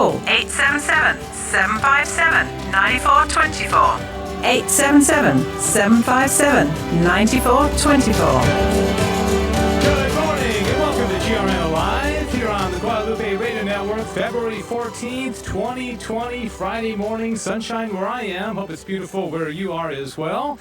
call 877-757-9424. 877-757-9424. Good morning and welcome to GRN Live here on the Guadalupe Radio Network, February 14th, 2020, Friday morning, sunshine where I am. Hope it's beautiful where you are as well.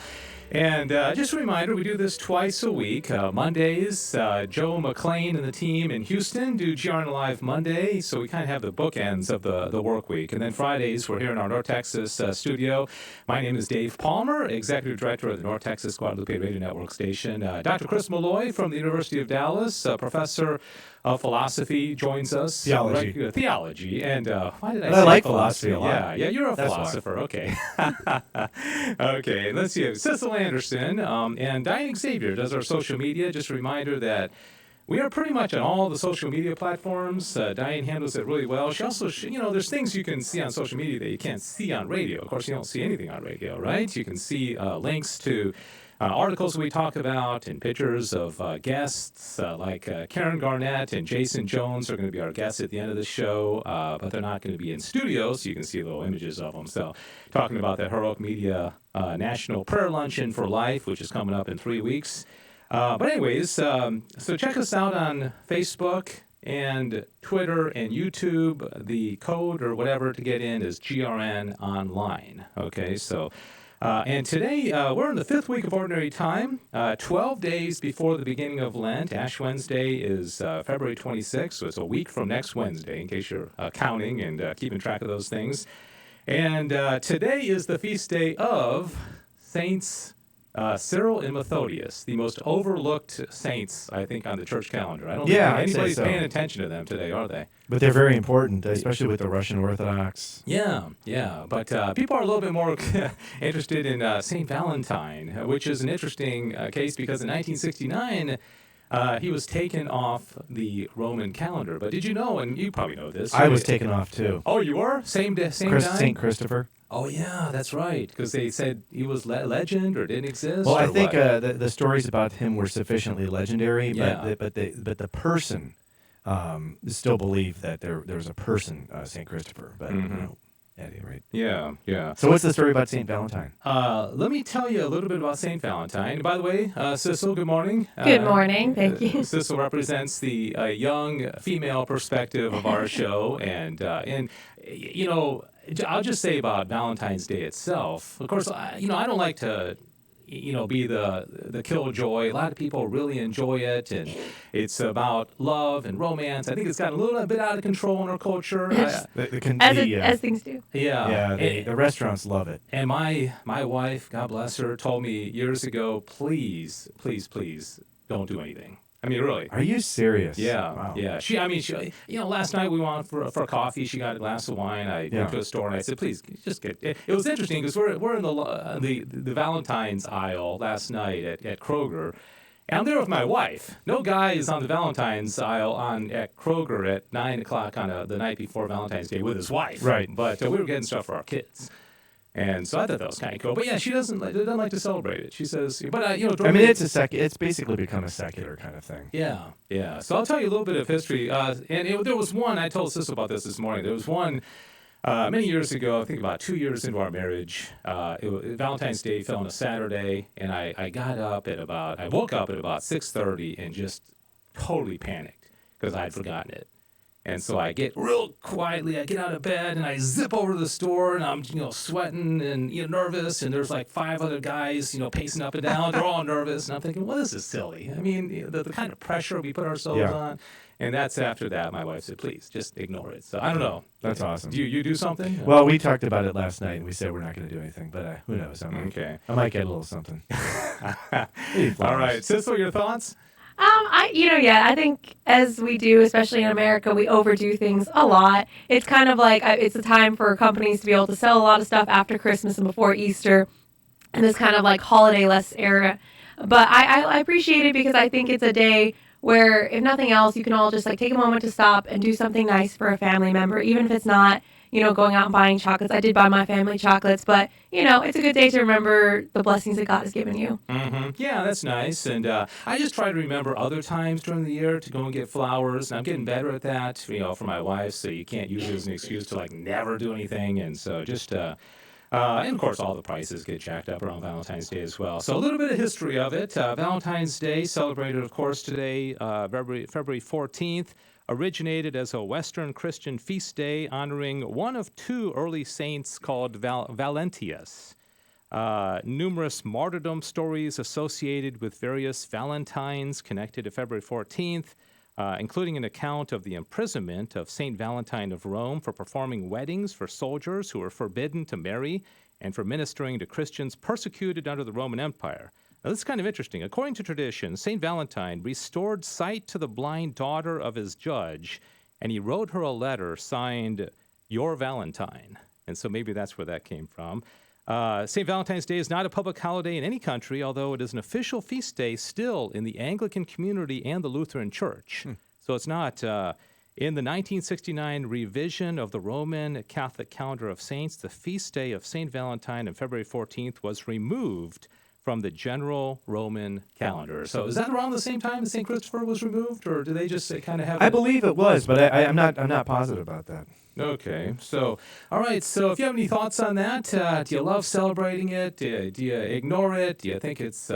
And just a reminder, we do this twice a week. Mondays, Joe McClain and the team in Houston do GRN Live Monday, so we kind of have the bookends of the work week. And then Fridays, we're here in our North Texas studio. My name is Dave Palmer, Executive Director of the North Texas Guadalupe Radio Network station. Dr. Chris Malloy from the University of Dallas, Professor of Philosophy, joins us. Theology. Theology. And why did I I say like philosophy philosophy a lot. Yeah, you're a That's philosopher. Okay. Okay, let's see. Cecil Anderson and Diane Xavier does our social media. Just a reminder that we are pretty much on all the social media platforms. Diane handles it really well. She also, there's things you can see on social media that you can't see on radio. Of course, you don't see anything on radio, right? You can see links to articles we talk about and pictures of guests like Karen Garnett and Jason Jones are going to be our guests at the end of the show, but they're not going to be in studio, so you can see little images of them. So talking about the Heroic Media National Prayer Luncheon for Life, which is coming up in 3 weeks. But anyways, so check us out on Facebook and Twitter and YouTube. The code or whatever to get in is GRN Online. Okay, so... and today, we're in the 5th week of Ordinary Time, 12 days before the beginning of Lent. Ash Wednesday is February 26th, so it's a week from next Wednesday, in case you're counting and keeping track of those things. And today is the feast day of Saints Cyril and Methodius, the most overlooked saints, I think, on the church calendar. I don't think anybody's paying attention to them today, are they? But they're very important, especially with the Russian Orthodox. Yeah. But people are a little bit more interested in St. Valentine, which is an interesting case because in 1969, he was taken off the Roman calendar. But did you know, and you probably know this. I was taken off, too. Oh, you were? Same time? St. Christopher. Oh, yeah, that's right, because they said he was legend or didn't exist. Well, I think the stories about him were sufficiently legendary, but the person still believe that there was a person, St. Christopher. But, at any rate. Yeah. So what's the story about St. Valentine? Let me tell you a little bit about St. Valentine. By the way, Cecil, good morning. Good morning. Thank you. Cecil represents the young female perspective of our show, and I'll just say about Valentine's Day itself. Of course, I don't like to, be the killjoy. A lot of people really enjoy it, and it's about love and romance. I think it's gotten a little bit out of control in our culture. As things do. Yeah. The restaurants love it. And my wife, God bless her, told me years ago, please, don't do anything. I mean, really. Are you serious? Yeah. Wow. Yeah. She, last night we went for coffee. She got a glass of wine. I went to a store and I said, please, just get it. It was interesting because we're in the Valentine's aisle last night at Kroger. And I'm there with my wife. No guy is on the Valentine's aisle at Kroger at 9 o'clock on the night before Valentine's Day with his wife. Right. But we were getting stuff for our kids. And so I thought that was kind of cool. But yeah, she doesn't like to celebrate it. She says, but it's basically become a secular kind of thing. Yeah. So I'll tell you a little bit of history. There was one, I told Cecil about this morning. There was one many years ago, I think about 2 years into our marriage. Valentine's Day fell on a Saturday, and I woke up at about 6:30 and just totally panicked because I had forgotten it. And so I get real quietly, I get out of bed and I zip over to the store and I'm, sweating and nervous. And there's like 5 other guys, pacing up and down. They're all nervous. And I'm thinking, well, this is silly. I mean, the kind of pressure we put ourselves on. And that's after that. My wife said, please, just ignore it. So I don't know. That's awesome. Do you do something? Well, we talked about it last night and we said we're not going to do anything. But who knows? Okay. I might get a little something. All right. Cecil, your thoughts? I think as we do, especially in America, we overdo things a lot. It's kind of like it's a time for companies to be able to sell a lot of stuff after Christmas and before Easter, and this kind of like holiday-less era. But I appreciate it because I think it's a day where, if nothing else, you can all just like take a moment to stop and do something nice for a family member, even if it's not, going out and buying chocolates. I did buy my family chocolates, but, it's a good day to remember the blessings that God has given you. Mm-hmm. Yeah, that's nice. And I just try to remember other times during the year to go and get flowers. And I'm getting better at that, for my wife. So you can't use it as an excuse to never do anything. And so just, and of course, all the prices get jacked up around Valentine's Day as well. So a little bit of history of it. Valentine's Day, celebrated, of course, today, February 14th, originated as a Western Christian feast day honoring one of two early saints called Valentius. Numerous martyrdom stories associated with various Valentines connected to February 14th, including an account of the imprisonment of St. Valentine of Rome for performing weddings for soldiers who were forbidden to marry and for ministering to Christians persecuted under the Roman Empire. Now, this is kind of interesting. According to tradition, St. Valentine restored sight to the blind daughter of his judge, and he wrote her a letter signed, "Your Valentine." And so maybe that's where that came from. St. Valentine's Day is not a public holiday in any country, although it is an official feast day still in the Anglican community and the Lutheran Church. So it's not. In the 1969 revision of the Roman Catholic calendar of saints, the feast day of St. Valentine on February 14th was removed from the general Roman calendar. So is that around the same time that St. Christopher was removed, or do they just kind of have... I believe it was, but I'm not positive about that. Okay, so, all right, so if you have any thoughts on that, do you love celebrating it? Do you ignore it? Do you think it's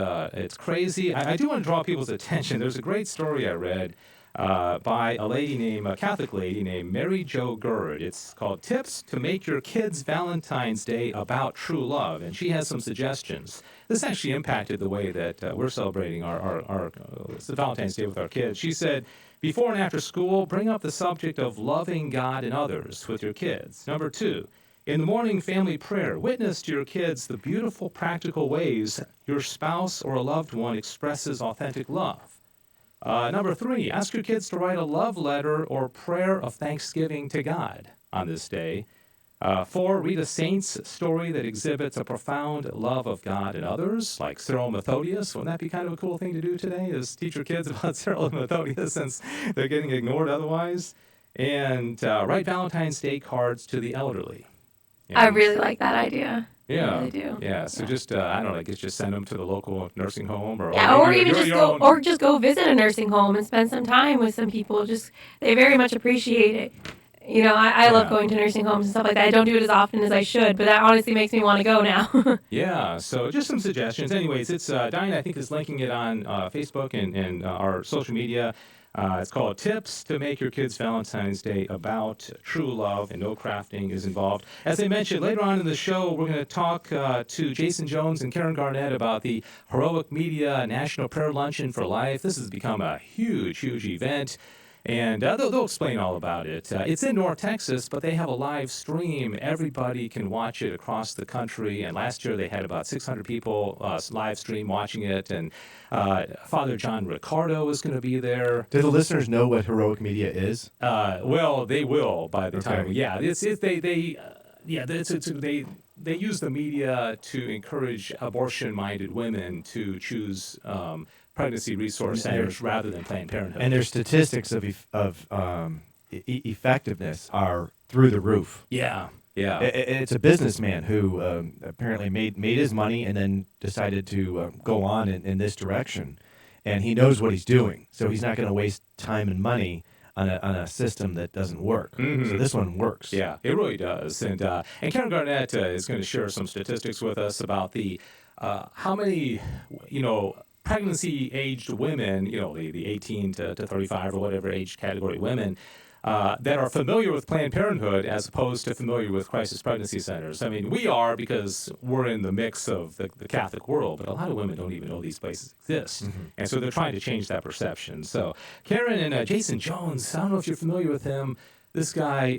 crazy? I do want to draw people's attention. There's a great story I read by a Catholic lady named Mary Jo Gerd. It's called Tips to Make Your Kids' Valentine's Day About True Love, and she has some suggestions. This actually impacted the way that we're celebrating our Valentine's Day with our kids. She said, before and after school, bring up the subject of loving God and others with your kids. Number 2, in the morning family prayer, witness to your kids the beautiful practical ways your spouse or a loved one expresses authentic love. Number 3, ask your kids to write a love letter or prayer of thanksgiving to God on this day. 4, read a saint's story that exhibits a profound love of God and others, like Cyril and Methodius. Wouldn't that be kind of a cool thing to do today, is teach your kids about Cyril and Methodius since they're getting ignored otherwise? And write Valentine's Day cards to the elderly. And I really like that idea. Yeah, I really do. Yeah, so just I don't know, I guess just send them to the local nursing home, or even just go visit a nursing home and spend some time with some people. They very much appreciate it. I love going to nursing homes and stuff like that. I don't do it as often as I should, but that honestly makes me want to go now. Yeah, so just some suggestions. Anyways, it's Diane, I think, is linking it on Facebook and our social media. It's called Tips to Make Your Kids' Valentine's Day About True Love, and no crafting is involved. As I mentioned, later on in the show, we're going to talk to Jason Jones and Karen Garnett about the Heroic Media National Prayer Luncheon for Life. This has become a huge, huge event. And they'll explain all about it. It's in North Texas, but they have a live stream. Everybody can watch it across the country. And last year they had about 600 people live stream watching it. And Father John Ricardo is going to be there. Do the listeners know what Heroic Media is? Well, they will by the time. Yeah, they use the media to encourage abortion-minded women to choose pregnancy resource centers rather than Planned Parenthood. And their statistics of effectiveness are through the roof. Yeah. It's a businessman who apparently made his money and then decided to go on in this direction. And he knows what he's doing, so he's not going to waste time and money on a system that doesn't work. Mm-hmm. So this one works. Yeah, it really does. And Karen Garnett is going to share some statistics with us about the how many, pregnancy-aged women, the 18 to 35 or whatever age category women, that are familiar with Planned Parenthood as opposed to familiar with crisis pregnancy centers. I mean, we are because we're in the mix of the Catholic world, but a lot of women don't even know these places exist. Mm-hmm. And so they're trying to change that perception. So Karen and Jason Jones, I don't know if you're familiar with him. This guy,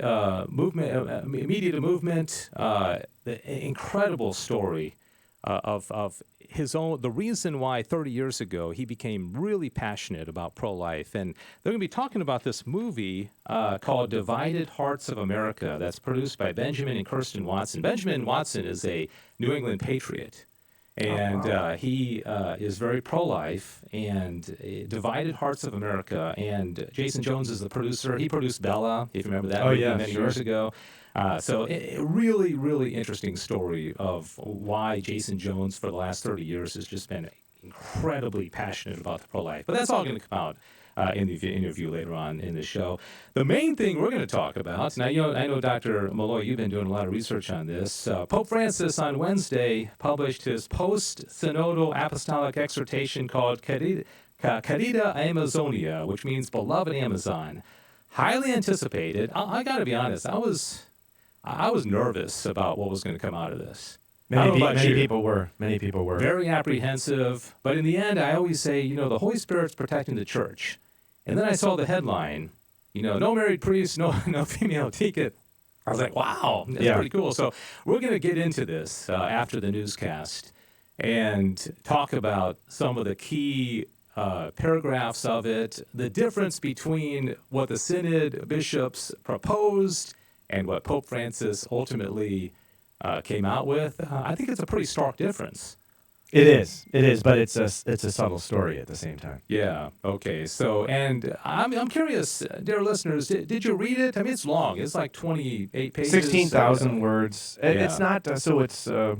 Media to Movement, the incredible story of his own, the reason why 30 years ago he became really passionate about pro-life. And they're going to be talking about this movie called Divided Hearts of America that's produced by Benjamin and Kirsten Watson. Benjamin Watson is a New England patriot, and he is very pro-life, and Divided Hearts of America. And Jason Jones is the producer. He produced Bella, if you remember that movie many years ago. So a really, really interesting story of why Jason Jones for the last 30 years has just been incredibly passionate about the pro-life. But that's all going to come out in the interview later on in the show. The main thing we're going to talk about, now, I know, Dr. Malloy, you've been doing a lot of research on this. Pope Francis on Wednesday published his post-synodal apostolic exhortation called Querida Amazonia, which means beloved Amazon. Highly anticipated. I got to be honest, I was nervous about what was going to come out of this. Many people were. Very apprehensive. But in the end, I always say, the Holy Spirit's protecting the church. And then I saw the headline, no married priest, no female deacon. I was like, wow, that's pretty cool. So we're going to get into this after the newscast and talk about some of the key paragraphs of it, the difference between what the Synod bishops proposed and what Pope Francis ultimately came out with. I think it's a pretty stark difference. It is, but it's a subtle story at the same time. Yeah. Okay. So, and I'm curious, dear listeners, did you read it? I mean, it's long. It's like 28 pages. 16,000 words. It's not so. It's a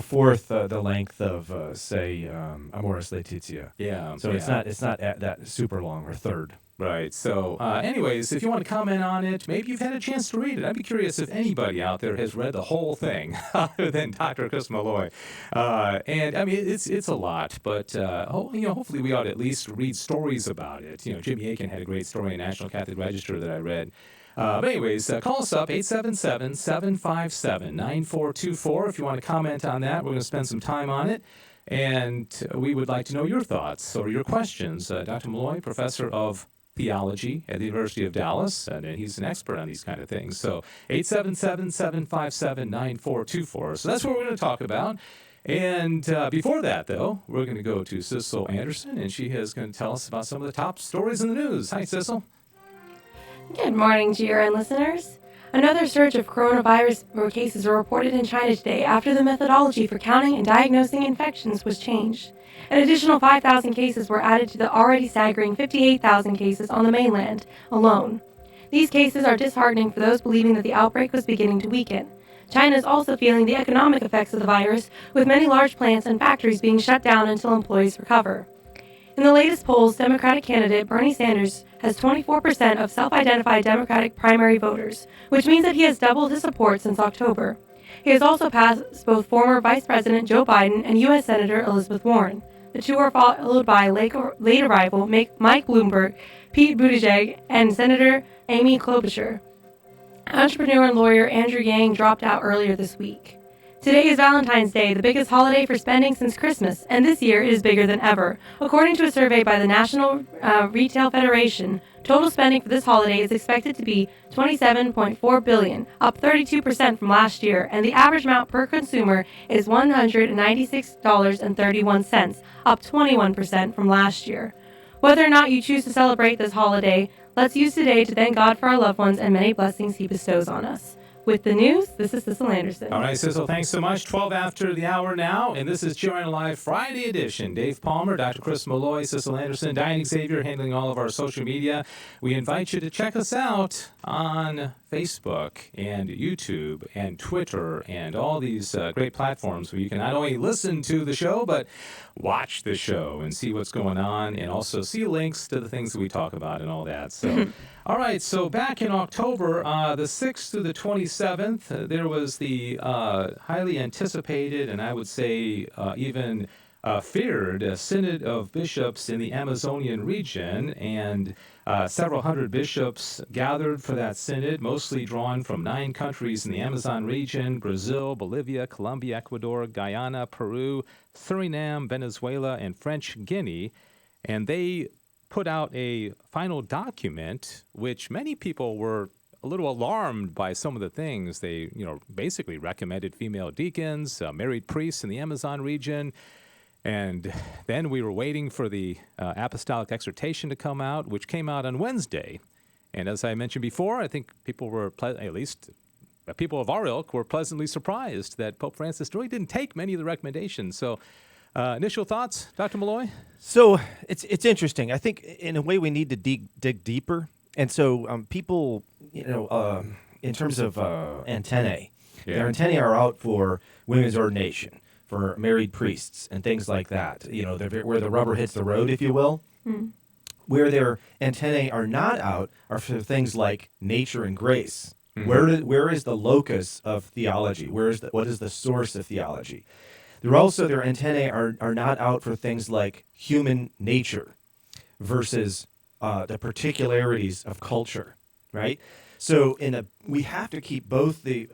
fourth the length of say Amoris Laetitia. Yeah. So it's not that super long, or third. Right. So, anyways, if you want to comment on it, maybe you've had a chance to read it. I'd be curious if anybody out there has read the whole thing, other than Dr. Chris Malloy. And I mean, it's a lot, but hopefully we ought to at least read stories about it. Jimmy Aiken had a great story in National Catholic Register that I read. But anyways, call us up, 877-757-9424. If you want to comment on that, we're going to spend some time on it. And we would like to know your thoughts or your questions. Dr. Malloy, professor of theology at the University of Dallas, and he's an expert on these kind of things. So 877-757-9424. So that's what we're going to talk about. And before that, though, we're going to go to Sissel Anderson, and she is going to tell us about some of the top stories in the news. Hi, Sissel. Good morning, GRN listeners. Another surge of coronavirus cases were reported in China today after the methodology for counting and diagnosing infections was changed. An additional 5,000 cases were added to the already staggering 58,000 cases on the mainland alone. These cases are disheartening for those believing that the outbreak was beginning to weaken. China is also feeling the economic effects of the virus, with many large plants and factories being shut down until employees recover. In the latest polls, Democratic candidate Bernie Sanders has 24% of self-identified Democratic primary voters, which means that he has doubled his support since October. He has also passed both former Vice President Joe Biden and U.S. Senator Elizabeth Warren. The two are followed by late arrival Mike Bloomberg, Pete Buttigieg, and Senator Amy Klobuchar. Entrepreneur and lawyer Andrew Yang dropped out earlier this week. Today is Valentine's Day, the biggest holiday for spending since Christmas, and this year it is bigger than ever. According to a survey by the National Retail Federation, total spending for this holiday is expected to be $27.4 billion, up 32% from last year, and the average amount per consumer is $196.31, up 21% from last year. Whether or not you choose to celebrate this holiday, let's use today to thank God for our loved ones and many blessings He bestows on us. With the news, this is Sissel Anderson. All right, Sissel, thanks so much. 12 after the hour now, and this is GRN Live Friday edition. Dave Palmer, Dr. Chris Malloy, Sissel Anderson, Diane Xavier handling all of our social media. We invite you to check us out on Facebook and YouTube and Twitter and all these great platforms where you can not only listen to the show, but watch the show and see what's going on and also see links to the things that we talk about and all that. So, all right, so back in October, the 6th through the 27th, there was the highly anticipated and I would say even feared Synod of Bishops in the Amazonian region, and several hundred bishops gathered for that synod, mostly drawn from 9 countries in the Amazon region: Brazil, Bolivia, Colombia, Ecuador, Guyana, Peru, Suriname, Venezuela, and French Guinea. And they put out a final document, which many people were a little alarmed by some of the things. They, basically recommended female deacons, married priests in the Amazon region. And then we were waiting for the apostolic exhortation to come out, which came out on Wednesday. And as I mentioned before, I think people were, at least people of our ilk, were pleasantly surprised that Pope Francis really didn't take many of the recommendations. So initial thoughts, Dr. Malloy? So it's interesting. I think in a way we need to dig deeper. And so people, in terms of antennae. Yeah. Their antennae are out for women's ordination, for married priests, and things like that. Where the rubber hits the road, if you will. Where their antennae are not out are for things like nature and grace. Where is the locus of theology? What is the source of theology? Their antennae are not out for things like human nature versus the particularities of culture, right? So we have to keep both an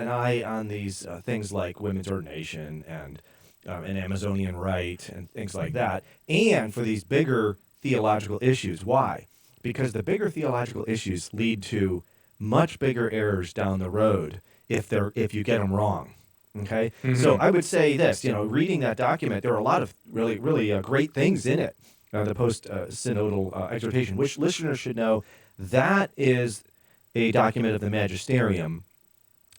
eye on these things like women's ordination and an Amazonian rite and things like that, and for these bigger theological issues. Why? Because the bigger theological issues lead to much bigger errors down the road if you get them wrong. Okay, so I would say this: reading that document, there are a lot of really, really great things in it. The post-synodal exhortation, which listeners should know, that is a document of the magisterium,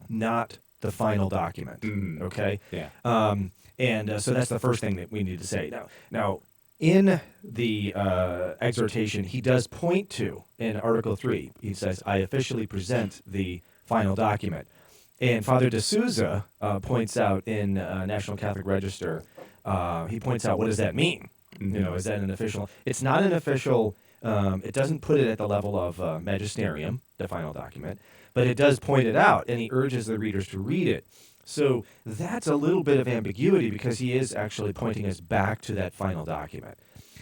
not the final document. Okay. Yeah. So that's the first thing that we need to say. Now, in the exhortation, he does point to, in Article 3, he says, I officially present the final document. And Father de Souza points out in National Catholic Register, he points out, what does that mean? Is that an official? It's not an official, it doesn't put it at the level of magisterium, the final document, but it does point it out, and he urges the readers to read it. So that's a little bit of ambiguity because he is actually pointing us back to that final document.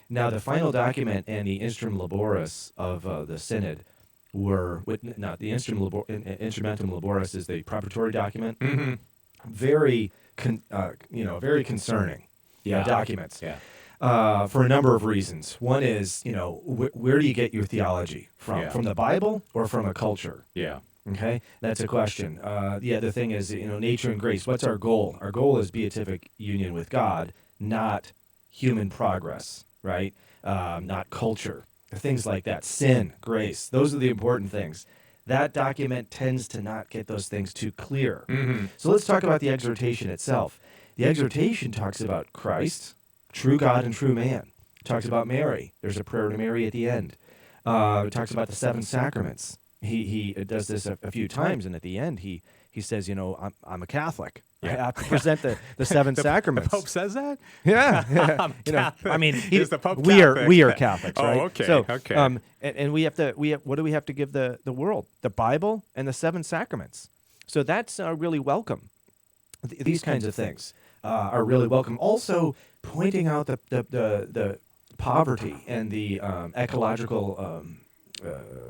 Now, the final document and the Instrumentum Laboris of the Synod were, the Instrumentum Laboris is the preparatory document, very concerning documents. Yeah. For a number of reasons. One is, where do you get your theology from? Yeah. From the Bible or from a culture? Yeah. Okay, that's a question. The other thing is, nature and grace. What's our goal? Our goal is beatific union with God, not human progress, right? Not culture. Things like that. Sin, grace. Those are the important things. That document tends to not get those things too clear. So let's talk about the exhortation itself. The exhortation talks about Christ, true God and true man. It talks about Mary. There's a prayer to Mary at the end. It talks about the 7 sacraments. He does this a few times, and at the end he says, I'm a Catholic. I have to present the 7 sacraments. The Pope says that? Yeah. Is the Pope we Catholic? are Catholics, right? Oh, okay. So, okay. And what do we have to give the world? The Bible and the 7 sacraments. So that's really welcome. These kinds of things are really welcome. Also, pointing out the poverty and the ecological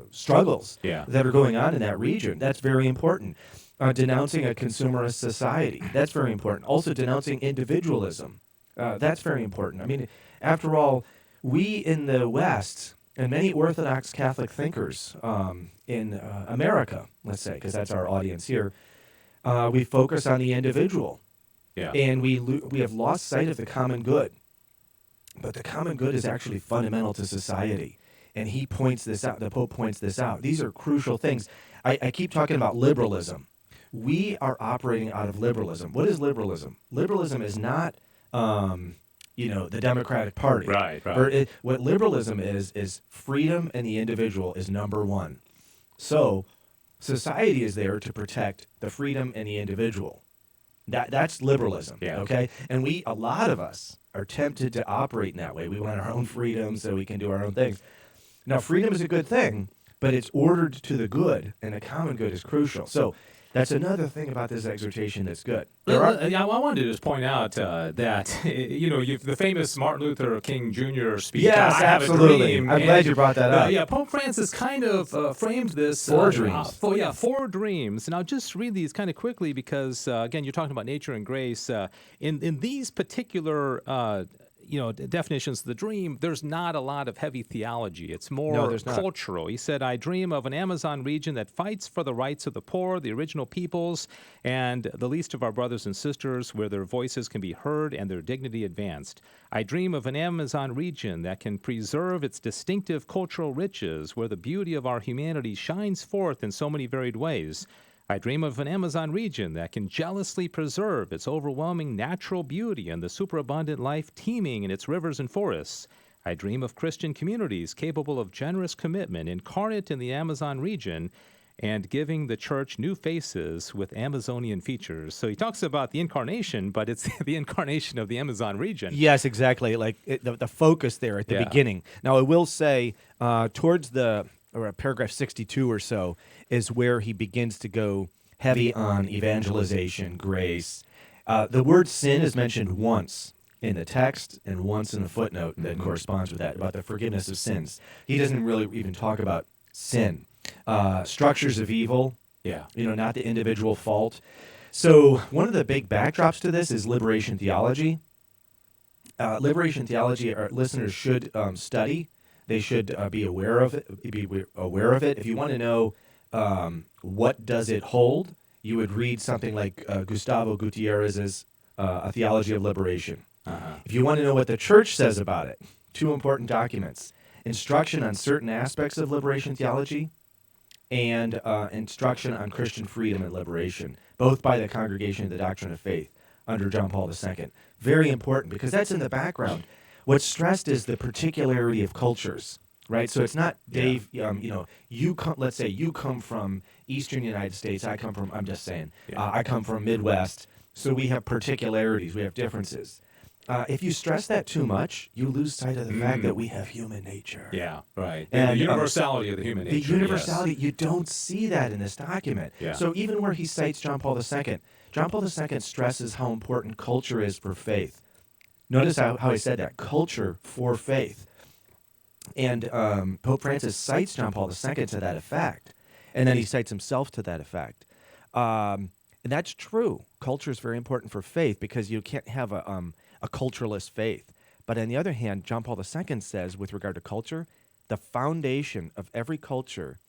struggles that are going on in that region. That's very important. Denouncing a consumerist society. That's very important. Also denouncing individualism. That's very important. I mean, after all, we in the West and many Orthodox Catholic thinkers in America, let's say, because that's our audience here, we focus on the individual. Yeah. And we have lost sight of the common good. But the common good is actually fundamental to society. And he points this out. The Pope points this out. These are crucial things. I keep talking about liberalism. We are operating out of liberalism. What is liberalism? Liberalism is not, the Democratic Party. Right. What liberalism is freedom and the individual is number one. So society is there to protect the freedom and the individual. That's liberalism. Yeah. Okay. And a lot of us are tempted to operate in that way. We want our own freedom so we can do our own things. Now, freedom is a good thing, but it's ordered to the good, and the common good is crucial. So that's another thing about this exhortation that's good. I wanted to just point out that, the famous Martin Luther King Jr. speech, Yes, I Have a absolutely. Dream. I'm glad you brought that up. Pope Francis kind of framed this. 4 dreams. 4 dreams. And I'll just read these kind of quickly because, again, you're talking about nature and grace. In these particular definitions of the dream, there's not a lot of heavy theology. It's more cultural. He said, I dream of an Amazon region that fights for the rights of the poor, the original peoples, and the least of our brothers and sisters, where their voices can be heard and their dignity advanced. I dream of an Amazon region that can preserve its distinctive cultural riches, where the beauty of our humanity shines forth in so many varied ways. I dream of an Amazon region that can jealously preserve its overwhelming natural beauty and the superabundant life teeming in its rivers and forests. I dream of Christian communities capable of generous commitment incarnate in the Amazon region and giving the church new faces with Amazonian features. So he talks about the incarnation, but it's the incarnation of the Amazon region. Yes, exactly. Like the focus there at the Yeah. beginning. Now, I will say towards paragraph 62 or so is where he begins to go heavy on evangelization, grace. The word sin is mentioned once in the text and once in the footnote that corresponds with that, about the forgiveness of sins. He doesn't really even talk about sin. Structures of evil, Yeah. not the individual fault. So one of the big backdrops to this is liberation theology. Liberation theology, our listeners should study. They should be aware of it. If you want to know what does it hold, you would read something like Gustavo Gutierrez's A Theology of Liberation. If you want to know what the church says about it, two important documents: Instruction on Certain Aspects of Liberation Theology and Instruction on Christian Freedom and Liberation, both by the Congregation of the Doctrine of Faith under John Paul II. Very important, because that's in the background. What's stressed is the particularity of cultures, right? So it's not, Dave, let's say you come from Eastern United States, I come from Midwest, so we have particularities, we have differences. If you stress that too much, you lose sight of the fact that we have human nature. Yeah, right. And the universality of the human nature. The universality, you don't see that in this document. Yeah. So even where he cites John Paul II, John Paul II stresses how important culture is for faith. Notice how he said that, culture for faith. And Pope Francis cites John Paul II to that effect. And then he cites himself to that effect. And that's true. Culture is very important for faith, because you can't have a culturalist faith. But on the other hand, John Paul II says, with regard to culture, the foundation of every culture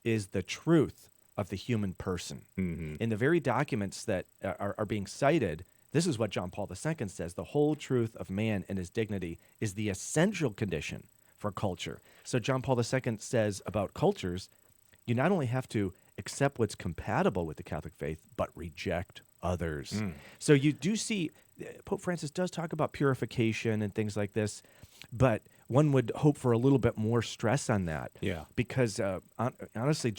is the truth of the human person. Mm-hmm. In the very documents that are being cited, this is what John Paul II says: the whole truth of man and his dignity is the essential condition for culture. So John Paul II says about cultures, you not only have to accept what's compatible with the Catholic faith, but reject others. So you do see Pope Francis does talk about purification and things like this, but one would hope for a little bit more stress on that. Yeah. Because honestly,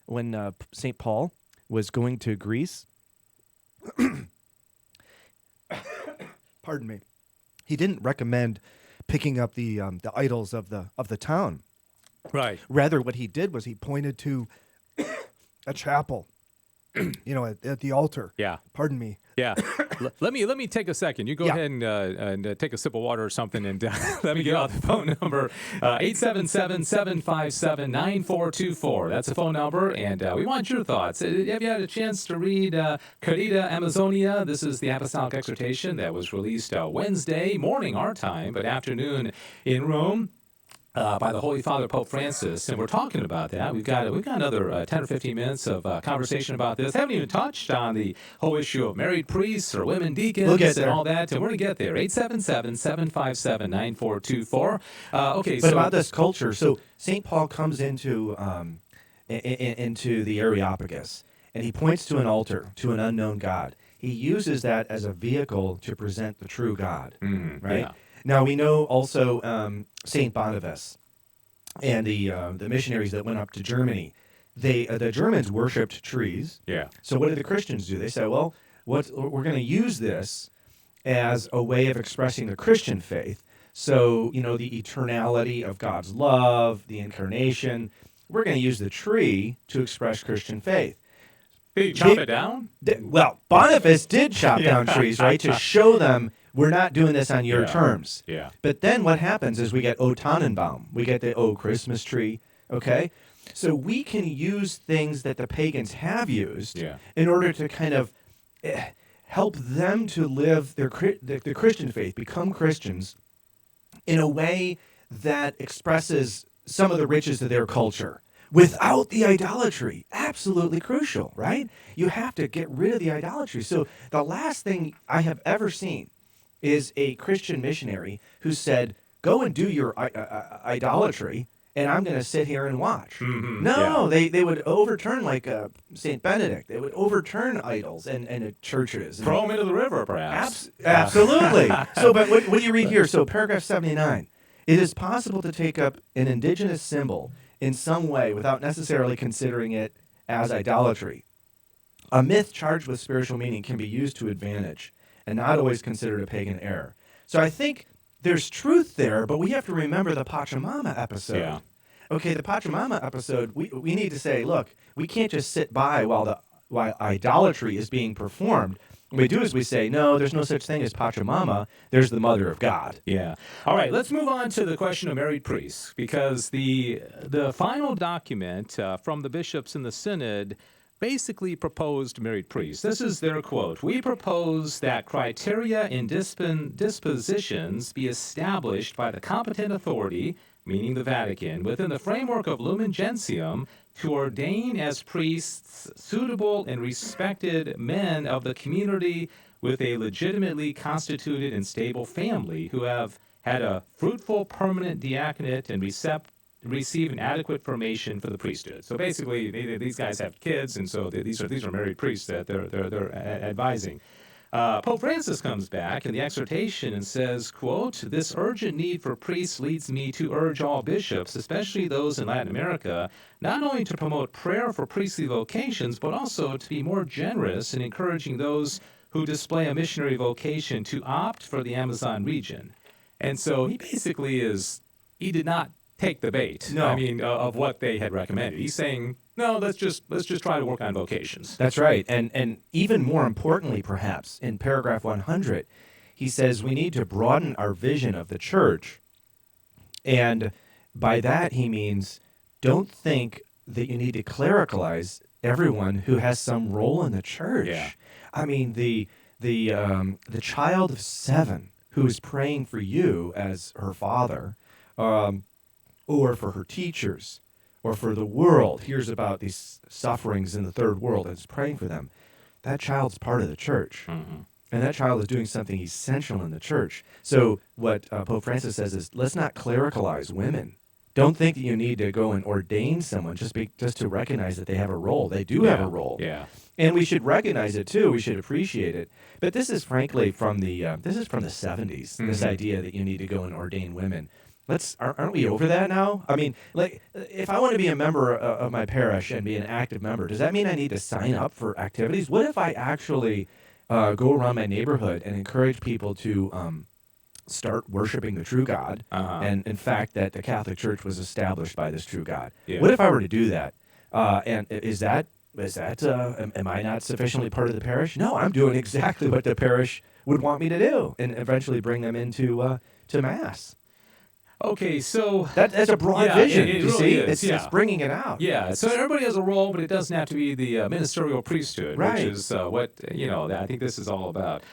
when St. Paul was going to Greece, pardon me, he didn't recommend picking up the idols of the town. Right. Rather, what he did was he pointed to a chapel, at the altar. Yeah. Pardon me. Yeah. Let me take a second. You go ahead and take a sip of water or something, and let me get out the phone number, 877-757-9424. That's the phone number, and we want your thoughts. Have you had a chance to read Querida, Amazonia? This is the Apostolic Exhortation that was released Wednesday morning our time, but afternoon in Rome. By the Holy Father Pope Francis, and we're talking about that. We've got another 10 or 15 minutes of conversation about this. Haven't even touched on the whole issue of married priests or women deacons and all that, and we're going to get there. 877-757-9424. Okay, but about this culture, so St. Paul comes into the Areopagus, and he points to an altar, to an unknown God. He uses that as a vehicle to present the true God, right? Yeah. Now, we know also St. Boniface and the missionaries that went up to Germany. The Germans worshipped trees. Yeah. So what did the Christians do? They said, well, we're going to use this as a way of expressing the Christian faith. So, the eternality of God's love, the incarnation. We're going to use the tree to express Christian faith. Did he chop it down? Well, Boniface did chop down trees, right, to show them, we're not doing this on your terms. Yeah. But then what happens is we get O Tannenbaum. We get the Christmas tree, okay? So we can use things that the pagans have used in order to kind of help them to live the Christian faith, become Christians in a way that expresses some of the riches of their culture. Without the idolatry, absolutely crucial, right? You have to get rid of the idolatry. So the last thing I have ever seen is a Christian missionary who said, go and do your idolatry, and I'm going to sit here and watch. Mm-hmm. No, they would overturn, like St. Benedict. They would overturn idols and churches. Throw them into the river, perhaps. Absolutely. So, but what do you read here? So paragraph 79, it is possible to take up an indigenous symbol in some way without necessarily considering it as idolatry. A myth charged with spiritual meaning can be used to advantage and not always considered a pagan error. So I think there's truth there, but we have to remember the Pachamama episode. Yeah. Okay, the Pachamama episode, we need to say, look, we can't just sit by while idolatry is being performed. What we do is we say, no, there's no such thing as Pachamama. There's the Mother of God. Yeah. All right, let's move on to the question of married priests, because the final document from the bishops in the synod basically proposed married priests. This is their quote. "We propose that criteria and dispositions be established by the competent authority, meaning the Vatican, within the framework of Lumen Gentium, to ordain as priests suitable and respected men of the community with a legitimately constituted and stable family who have had a fruitful permanent diaconate and receive an adequate formation for the priesthood." So basically, these guys have kids, and so these are married priests that they're advising. Pope Francis comes back in the exhortation and says, quote, "This urgent need for priests leads me to urge all bishops, especially those in Latin America, not only to promote prayer for priestly vocations, but also to be more generous in encouraging those who display a missionary vocation to opt for the Amazon region." And so he basically he did not take the bait. No. I mean, of what they had recommended. He's saying, no, let's just try to work on vocations. That's right. And even more importantly, perhaps, in paragraph 100, he says we need to broaden our vision of the church. And by that, he means don't think that you need to clericalize everyone who has some role in the church. Yeah. I mean, the child of 7 who is praying for you as her father, or for her teachers, or for the world, hears about these sufferings in the third world and is praying for them, that child's part of the church. Mm-hmm. And that child is doing something essential in the church. So what Pope Francis says is, let's not clericalize women. Don't think that you need to go and ordain someone just to recognize that they have a role. They do have a role. Yeah. And we should recognize it too. We should appreciate it. But this is frankly from the 70s. This idea that you need to go and ordain women. Aren't we over that now? I mean, like, if I want to be a member of my parish and be an active member, does that mean I need to sign up for activities? What if I actually go around my neighborhood and encourage people to start worshiping the true God, and in fact that the Catholic Church was established by this true God? Yeah. What if I were to do that? And am I not sufficiently part of the parish? No, I'm doing exactly what the parish would want me to do, and eventually bring them into to Mass. Okay, so That's a broad vision. It you really see, is, it's bringing it out. Yeah, so everybody has a role, but it doesn't have to be the ministerial priesthood, Right. which is what I think this is all about.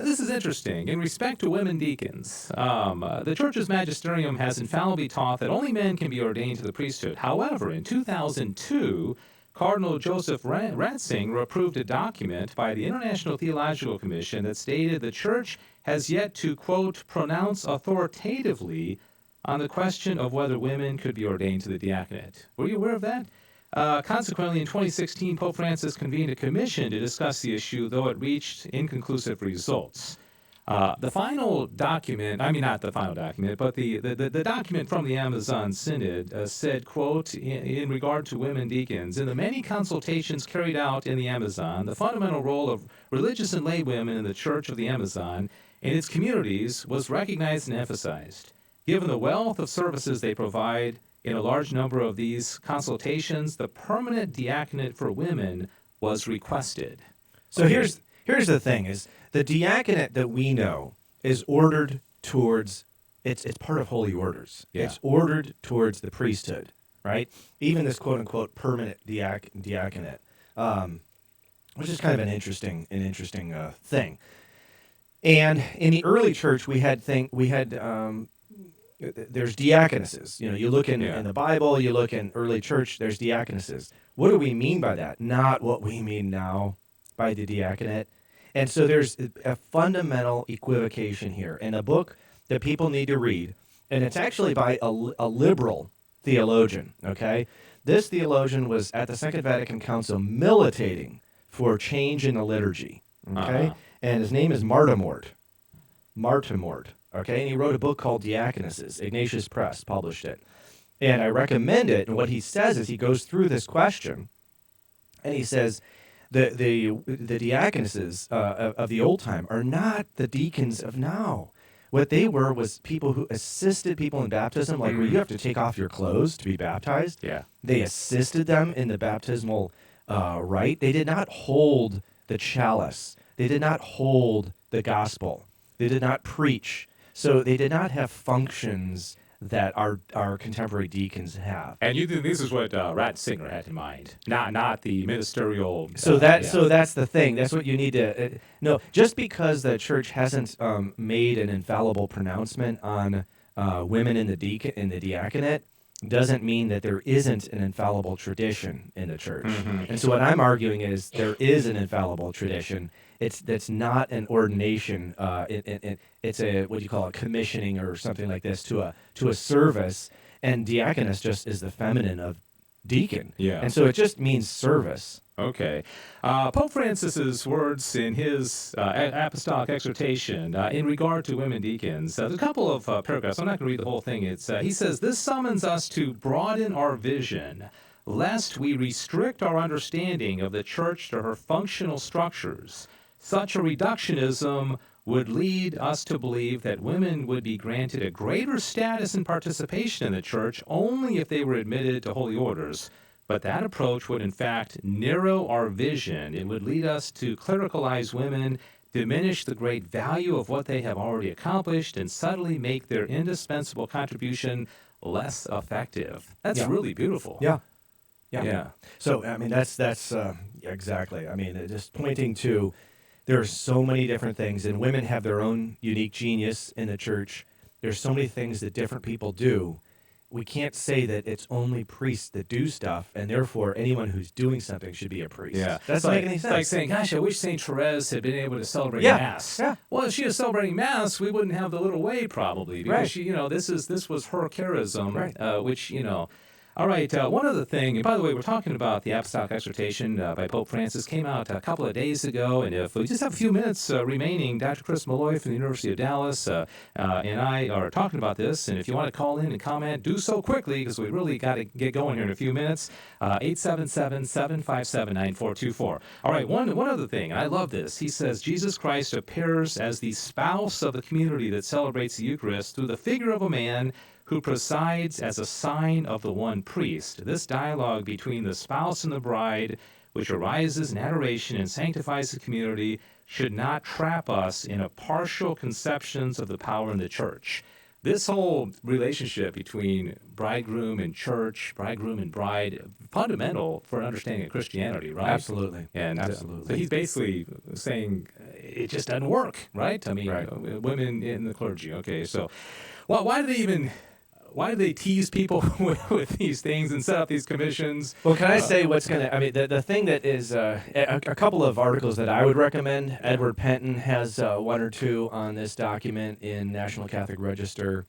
This is interesting. In respect to women deacons, the Church's magisterium has infallibly taught that only men can be ordained to the priesthood. However, in 2002, Cardinal Joseph Ratzinger approved a document by the International Theological Commission that stated the Church has yet to, quote, pronounce authoritatively on the question of whether women could be ordained to the diaconate. Were you aware of that? Consequently, in 2016, Pope Francis convened a commission to discuss the issue, though it reached inconclusive results. The final document, not the final document, but the document from the Amazon Synod said, quote, in regard to women deacons, in the many consultations carried out in the Amazon, the fundamental role of religious and lay women in the Church of the Amazon and its communities was recognized and emphasized. Given the wealth of services they provide in a large number of these consultations, the permanent diaconate for women was requested. So here's the thing: is the diaconate that we know is ordered towards it's part of holy orders. Yeah. It's ordered towards the priesthood, right? Even this quote unquote permanent diaconate, which is kind of an interesting thing. And in the early church, there's diaconesses. You look in the Bible, you look in early church, there's diaconesses. What do we mean by that? Not what we mean now by the diaconate. And so there's a fundamental equivocation here. In a book that people need to read, and it's actually by a liberal theologian, okay? This theologian was at the Second Vatican Council militating for change in the liturgy, okay? And his name is Martimort. Okay, and he wrote a book called Diaconesses. Ignatius Press published it. And I recommend it. And what he says is he goes through this question And he says the diaconesses of the old time are not the deacons of now. What they were was people who assisted people in baptism, like where you have to take off your clothes to be baptized. Yeah. They assisted them in the baptismal rite. They did not hold the chalice. They did not hold the gospel. They did not preach. So they did not have functions that our contemporary deacons have. And you think this is what Ratzinger had in mind, not the ministerial. So that's the thing. That's what you need to no. Just because the church hasn't made an infallible pronouncement on women in the diaconate doesn't mean that there isn't an infallible tradition in the church. And so what I'm arguing is there is an infallible tradition. That's not an ordination. It's a what do you call a commissioning or something like this to a service. And diaconus just is the feminine of deacon. Yeah. And so it just means service. Okay. Pope Francis's words in his apostolic exhortation in regard to women deacons, there's a couple of paragraphs. I'm not going to read the whole thing. He says, "This summons us to broaden our vision, lest we restrict our understanding of the church to her functional structures. Such a reductionism would lead us to believe that women would be granted a greater status and participation in the church only if they were admitted to holy orders. But that approach would, in fact, narrow our vision. It would lead us to clericalize women, diminish the great value of what they have already accomplished, and subtly make their indispensable contribution less effective." That's really beautiful. Yeah. So I mean that's exactly. I mean just pointing to there are so many different things, and women have their own unique genius in the church. There's so many things that different people do. We can't say that it's only priests that do stuff, and therefore anyone who's doing something should be a priest. Yeah. That doesn't make any It's sense. like saying, gosh, I wish St. Therese had been able to celebrate Yeah. Mass. Yeah. Well, if she was celebrating Mass, we wouldn't have the little way probably, because Right. she, this was her charism, Right. which, All right, one other thing, and by the way, we're talking about the Apostolic Exhortation by Pope Francis, came out a couple of days ago, and if we just have a few minutes remaining, Dr. Chris Malloy from the University of Dallas and I are talking about this, and if you want to call in and comment, do so quickly, because we really got to get going here in a few minutes, 877-757-9424. All right, one other thing, and I love this. He says, Jesus Christ appears as the spouse of the community that celebrates the Eucharist through the figure of a man who presides as a sign of the one priest. This dialogue between the spouse and the bride, which arises in adoration and sanctifies the community, should not trap us in a partial conceptions of the power in the church. This whole relationship between bridegroom and church, bridegroom and bride, fundamental for an understanding of Christianity, right? Absolutely. And Absolutely. so he's basically saying it just doesn't work, right? I mean, women in the clergy. Okay, so why do they tease people with these things and set up these commissions? Well, can I say what's going to, I mean, the thing that is, a couple of articles that I would recommend, Edward Penton has one or two on this document in National Catholic Register.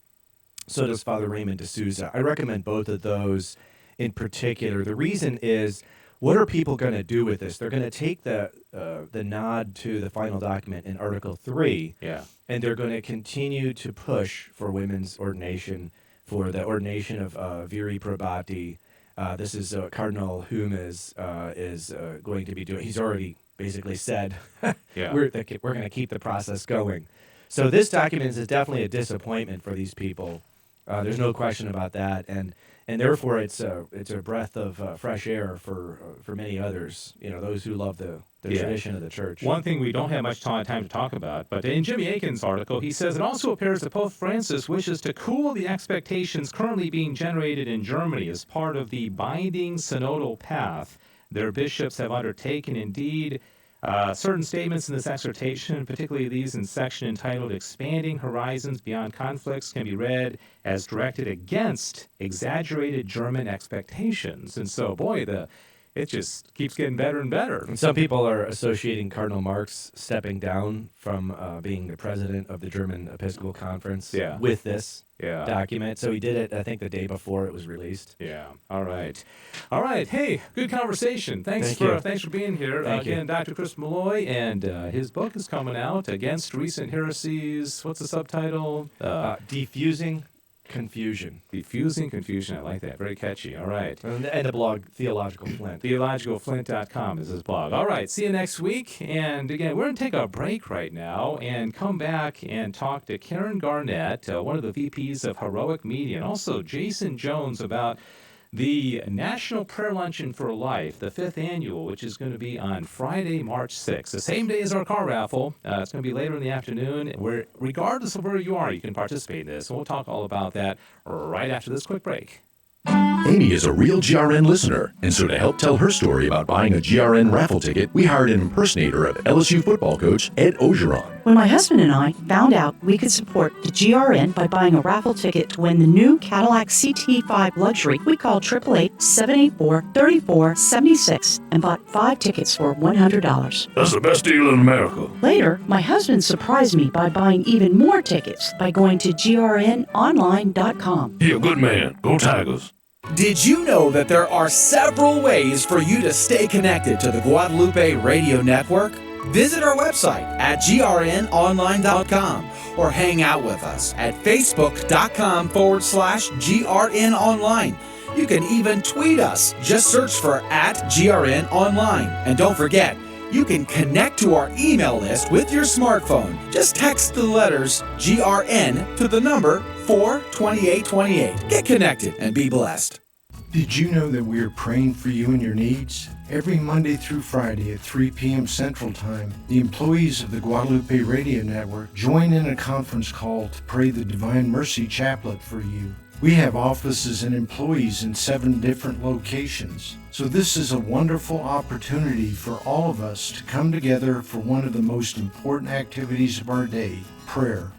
So does Father Raymond D'Souza. I recommend both of those in particular. The reason is, what are people going to do with this? They're going to take the nod to the final document in Article 3, and they're going to continue to push for women's ordination, for the ordination of viri probati. This is Cardinal Hume is going to be doing. He's already basically said, we're going to keep the process going. So this document is definitely a disappointment for these people. There's no question about that, and therefore it's a breath of fresh air for many others. Those who love the tradition of the church. One thing we don't have much time to talk about, but in Jimmy Akin's article, he says it also appears that Pope Francis wishes to cool the expectations currently being generated in Germany as part of the binding synodal path their bishops have undertaken. Indeed, certain statements in this exhortation, particularly these in section entitled Expanding Horizons Beyond Conflicts, can be read as directed against exaggerated German expectations. And so, boy, it just keeps getting better and better. And some people are associating Cardinal Marx stepping down from being the president of the German Episcopal Conference with this document. So he did it, I think, the day before it was released. Yeah. All right. Hey, good conversation. Thanks for being here. Again, Dr. Chris Malloy, and his book is coming out, Against Recent Heresies. What's the subtitle? Defusing Confusion. Diffusing confusion. I like that. Very catchy. All right. And the blog, Theological Flint. TheologicalFlint.com is his blog. All right. See you next week. And again, we're going to take a break right now and come back and talk to Karen Garnett, one of the VPs of Heroic Media, and also Jason Jones about the National Prayer Luncheon for Life, the 5th annual, which is going to be on Friday, March 6th, the same day as our car raffle. It's going to be later in the afternoon, where regardless of where you are, you can participate in this. And we'll talk all about that right after this quick break. Amy is a real GRN listener, and so to help tell her story about buying a GRN raffle ticket, we hired an impersonator of LSU football coach Ed Ogeron. When my husband and I found out we could support the GRN by buying a raffle ticket to win the new Cadillac CT5 Luxury, we called 888-784-3476 and bought 5 tickets for $100. That's the best deal in America. Later, my husband surprised me by buying even more tickets by going to grnonline.com. He a good man. Go Tigers. Did you know that there are several ways for you to stay connected to the Guadalupe Radio Network? Visit our website at grnonline.com or hang out with us at facebook.com/grnonline. You can even tweet us. Just search for @grnonline. And don't forget, you can connect to our email list with your smartphone. Just text the letters GRN to the number 42828. Get connected and be blessed. Did you know that we are praying for you and your needs? Every Monday through Friday at 3 p.m. Central Time, the employees of the Guadalupe Radio Network join in a conference call to pray the Divine Mercy Chaplet for you. We have offices and employees in 7 different locations, so this is a wonderful opportunity for all of us to come together for one of the most important activities of our day, prayer.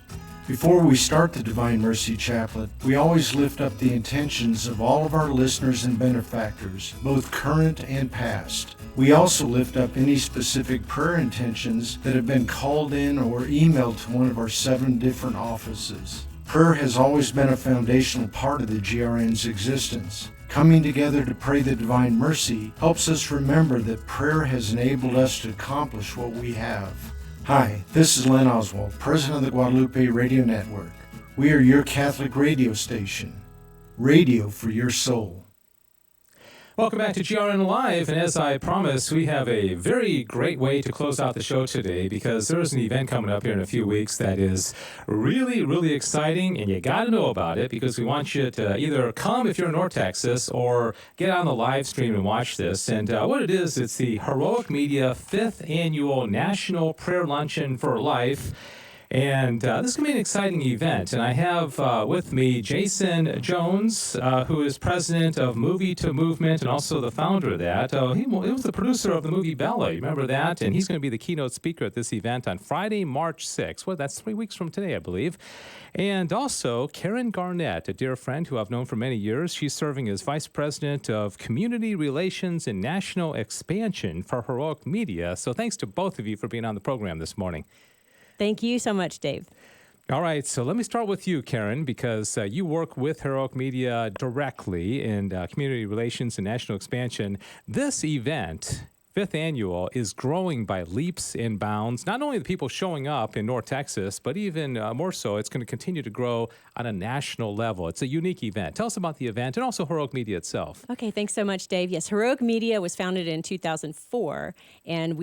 Before we start the Divine Mercy Chaplet, we always lift up the intentions of all of our listeners and benefactors, both current and past. We also lift up any specific prayer intentions that have been called in or emailed to one of our 7 different offices. Prayer has always been a foundational part of the GRN's existence. Coming together to pray the Divine Mercy helps us remember that prayer has enabled us to accomplish what we have. Hi, this is Len Oswald, President of the Guadalupe Radio Network. We are your Catholic radio station. Radio for your soul. Welcome back to GRN Live, and as I promised, we have a very great way to close out the show today because there's an event coming up here in a few weeks that is really, really exciting, and you got to know about it because we want you to either come if you're in North Texas or get on the live stream and watch this. And what it is, it's the Heroic Media 5th Annual National Prayer Luncheon for Life. And this is going to be an exciting event. And I have with me Jason Jones, who is president of Movie to Movement and also the founder of that. He was the producer of the movie Bella. You remember that? And he's going to be the keynote speaker at this event on Friday, March 6th. Well, that's 3 weeks from today, I believe. And also Karen Garnett, a dear friend who I've known for many years. She's serving as vice president of community relations and national expansion for Heroic Media. So thanks to both of you for being on the program this morning. Thank you so much, Dave. All right, so let me start with you, Karen, because you work with Heroic Media directly in community relations and national expansion. This event, 5th annual, is growing by leaps and bounds. Not only the people showing up in North Texas, but even more so, it's going to continue to grow on a national level. It's a unique event. Tell us about the event and also Heroic Media itself. Okay, thanks so much, Dave. Yes, Heroic Media was founded in 2004, and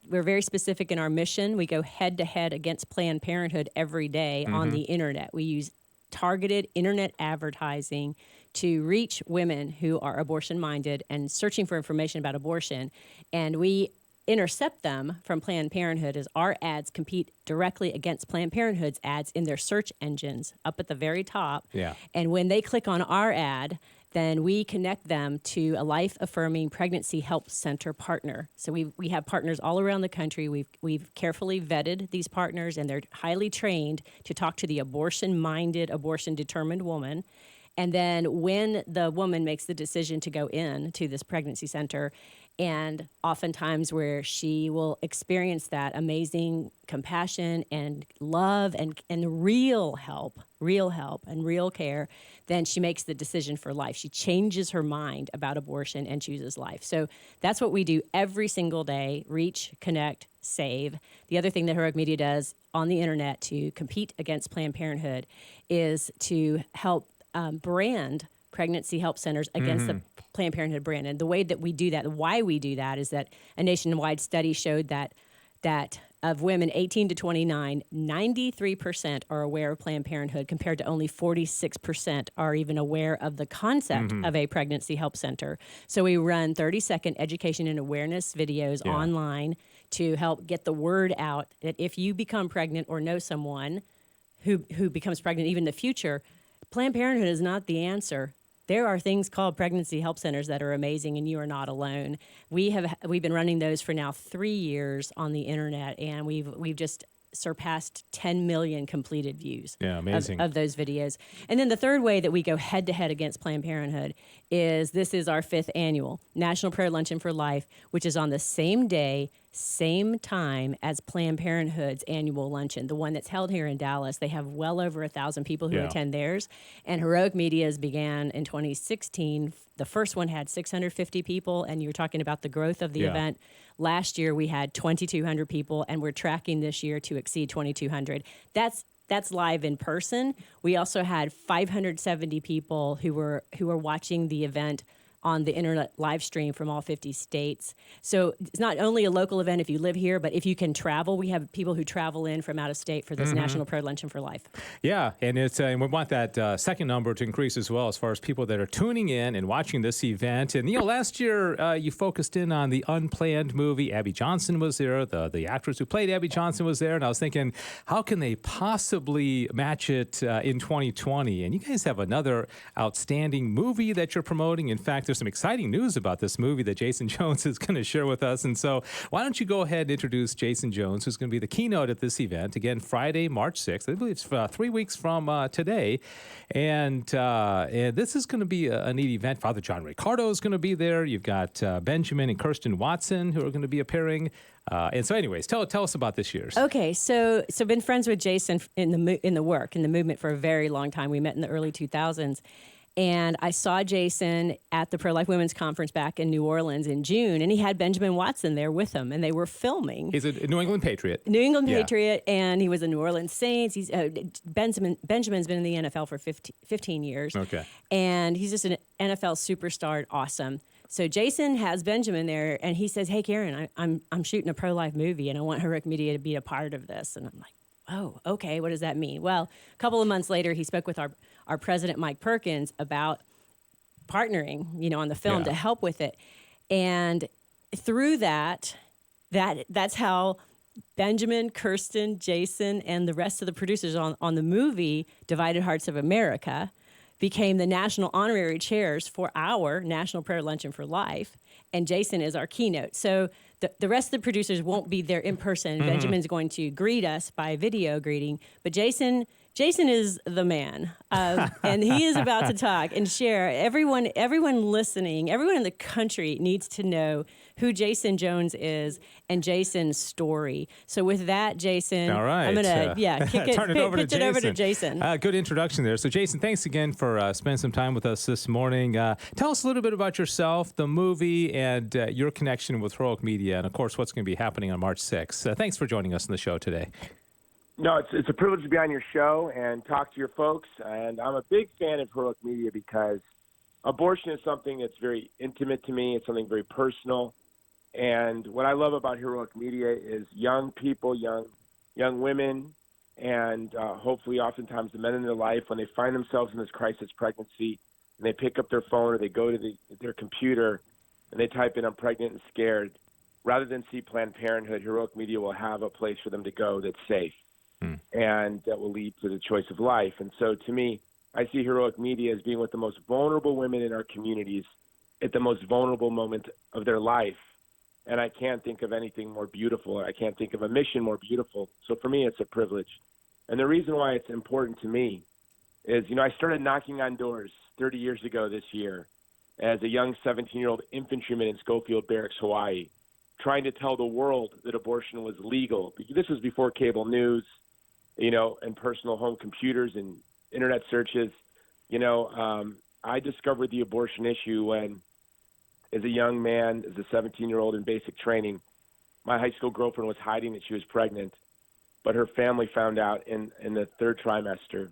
we're very specific in our mission. We go head-to-head against Planned Parenthood every day on the internet. We use targeted internet advertising to reach women who are abortion-minded and searching for information about abortion. And we intercept them from Planned Parenthood as our ads compete directly against Planned Parenthood's ads in their search engines up at the very top. Yeah. And when they click on our ad, then we connect them to a life-affirming pregnancy help center partner. So we have partners all around the country. We've carefully vetted these partners, and they're highly trained to talk to the abortion-minded, abortion-determined woman. And then when the woman makes the decision to go in to this pregnancy center, and oftentimes where she will experience that amazing compassion and love and real help and real care, then she makes the decision for life. She changes her mind about abortion and chooses life. So that's what we do every single day: reach, connect, save. The other thing that Heroic Media does on the internet to compete against Planned Parenthood is to help brand pregnancy help centers against the Planned Parenthood brand. And the way that we do that, why we do that, is that a nationwide study showed that of women 18 to 29, 93% are aware of Planned Parenthood, compared to only 46% are even aware of the concept of a pregnancy help center. So we run 30-second education and awareness videos online to help get the word out that if you become pregnant or know someone who becomes pregnant even in the future, Planned Parenthood is not the answer. There are things called pregnancy help centers that are amazing, and you are not alone. We've been running those for now 3 years on the internet, and we've just surpassed 10 million completed views of those videos. And then the third way that we go head to head against Planned Parenthood is this is our 5th annual National Prayer Luncheon for Life, which is on the same day, same time as Planned Parenthood's annual luncheon, the one that's held here in Dallas. They have well over 1,000 people who attend theirs. And Heroic Media's began in 2016. The first one had 650 people, and you were talking about the growth of the event. Last year, we had 2,200 people, and we're tracking this year to exceed 2,200. That's live in person. We also had 570 people who were watching the event on the internet live stream from all 50 states. So it's not only a local event if you live here, but if you can travel, we have people who travel in from out of state for this National Prayer Luncheon for Life. Yeah, and it's and we want that second number to increase as well, as far as people that are tuning in and watching this event. And last year you focused in on the unplanned movie. Abby Johnson was there. The actress who played Abby Johnson was there, and I was thinking, how can they possibly match it in 2020? And you guys have another outstanding movie that you're promoting. In fact, there's some exciting news about this movie that Jason Jones is going to share with us. And so why don't you go ahead and introduce Jason Jones, who's going to be the keynote at this event. Again, Friday, March 6th. I believe it's 3 weeks from today. And this is going to be a neat event. Father John Ricardo is going to be there. You've got Benjamin and Kirsten Watson who are going to be appearing. And so anyways, tell us about this year's. Okay, so been friends with Jason in the movement for a very long time. We met in the early 2000s. And I saw Jason at the Pro-Life Women's Conference back in New Orleans in June, and he had Benjamin Watson there with him, and they were filming. He's a New England Patriot. Patriot, and he was a New Orleans Saints. He's Benjamin's been in the NFL for 15 years. Okay. And he's just an NFL superstar, awesome. So Jason has Benjamin there, and he says, "Hey, Karen, I'm shooting a pro-life movie, and I want Heroic Media to be a part of this." And I'm like, "Oh, okay. What does that mean?" Well, a couple of months later, he spoke with our president, Mike Perkins, about partnering, on the film to help with it. And through that's how Benjamin, Kirsten, Jason, and the rest of the producers on the movie Divided Hearts of America became the national honorary chairs for our National Prayer Luncheon for Life. And Jason is our keynote. So the rest of the producers won't be there in person. Benjamin's going to greet us by video greeting. But Jason is the man, and he is about to talk and share. Everyone listening, everyone in the country needs to know who Jason Jones is and Jason's story. So with that, Jason, all right, I'm gonna turn it over to Jason. Good introduction there. So Jason, thanks again for spending some time with us this morning. Tell us a little bit about yourself, the movie, and your connection with Heroic Media, and of course, what's going to be happening on March 6th. Thanks for joining us on the show today. No, it's a privilege to be on your show and talk to your folks. And I'm a big fan of Heroic Media because abortion is something that's very intimate to me. It's something very personal. And what I love about Heroic Media is young people, young women, and hopefully oftentimes the men in their life, when they find themselves in this crisis pregnancy, and they pick up their phone or they go to their computer and they type in, "I'm pregnant and scared," rather than see Planned Parenthood, Heroic Media will have a place for them to go that's safe. And that will lead to the choice of life. And so to me, I see Heroic Media as being with the most vulnerable women in our communities at the most vulnerable moment of their life. And I can't think of anything more beautiful. I can't think of a mission more beautiful. So for me, it's a privilege. And the reason why it's important to me is, I started knocking on doors 30 years ago this year as a young 17-year-old infantryman in Schofield Barracks, Hawaii, trying to tell the world that abortion was legal. This was before cable news, and personal home computers and internet searches. I discovered the abortion issue when, as a young man, as a 17-year-old in basic training, my high school girlfriend was hiding that she was pregnant, but her family found out in the third trimester,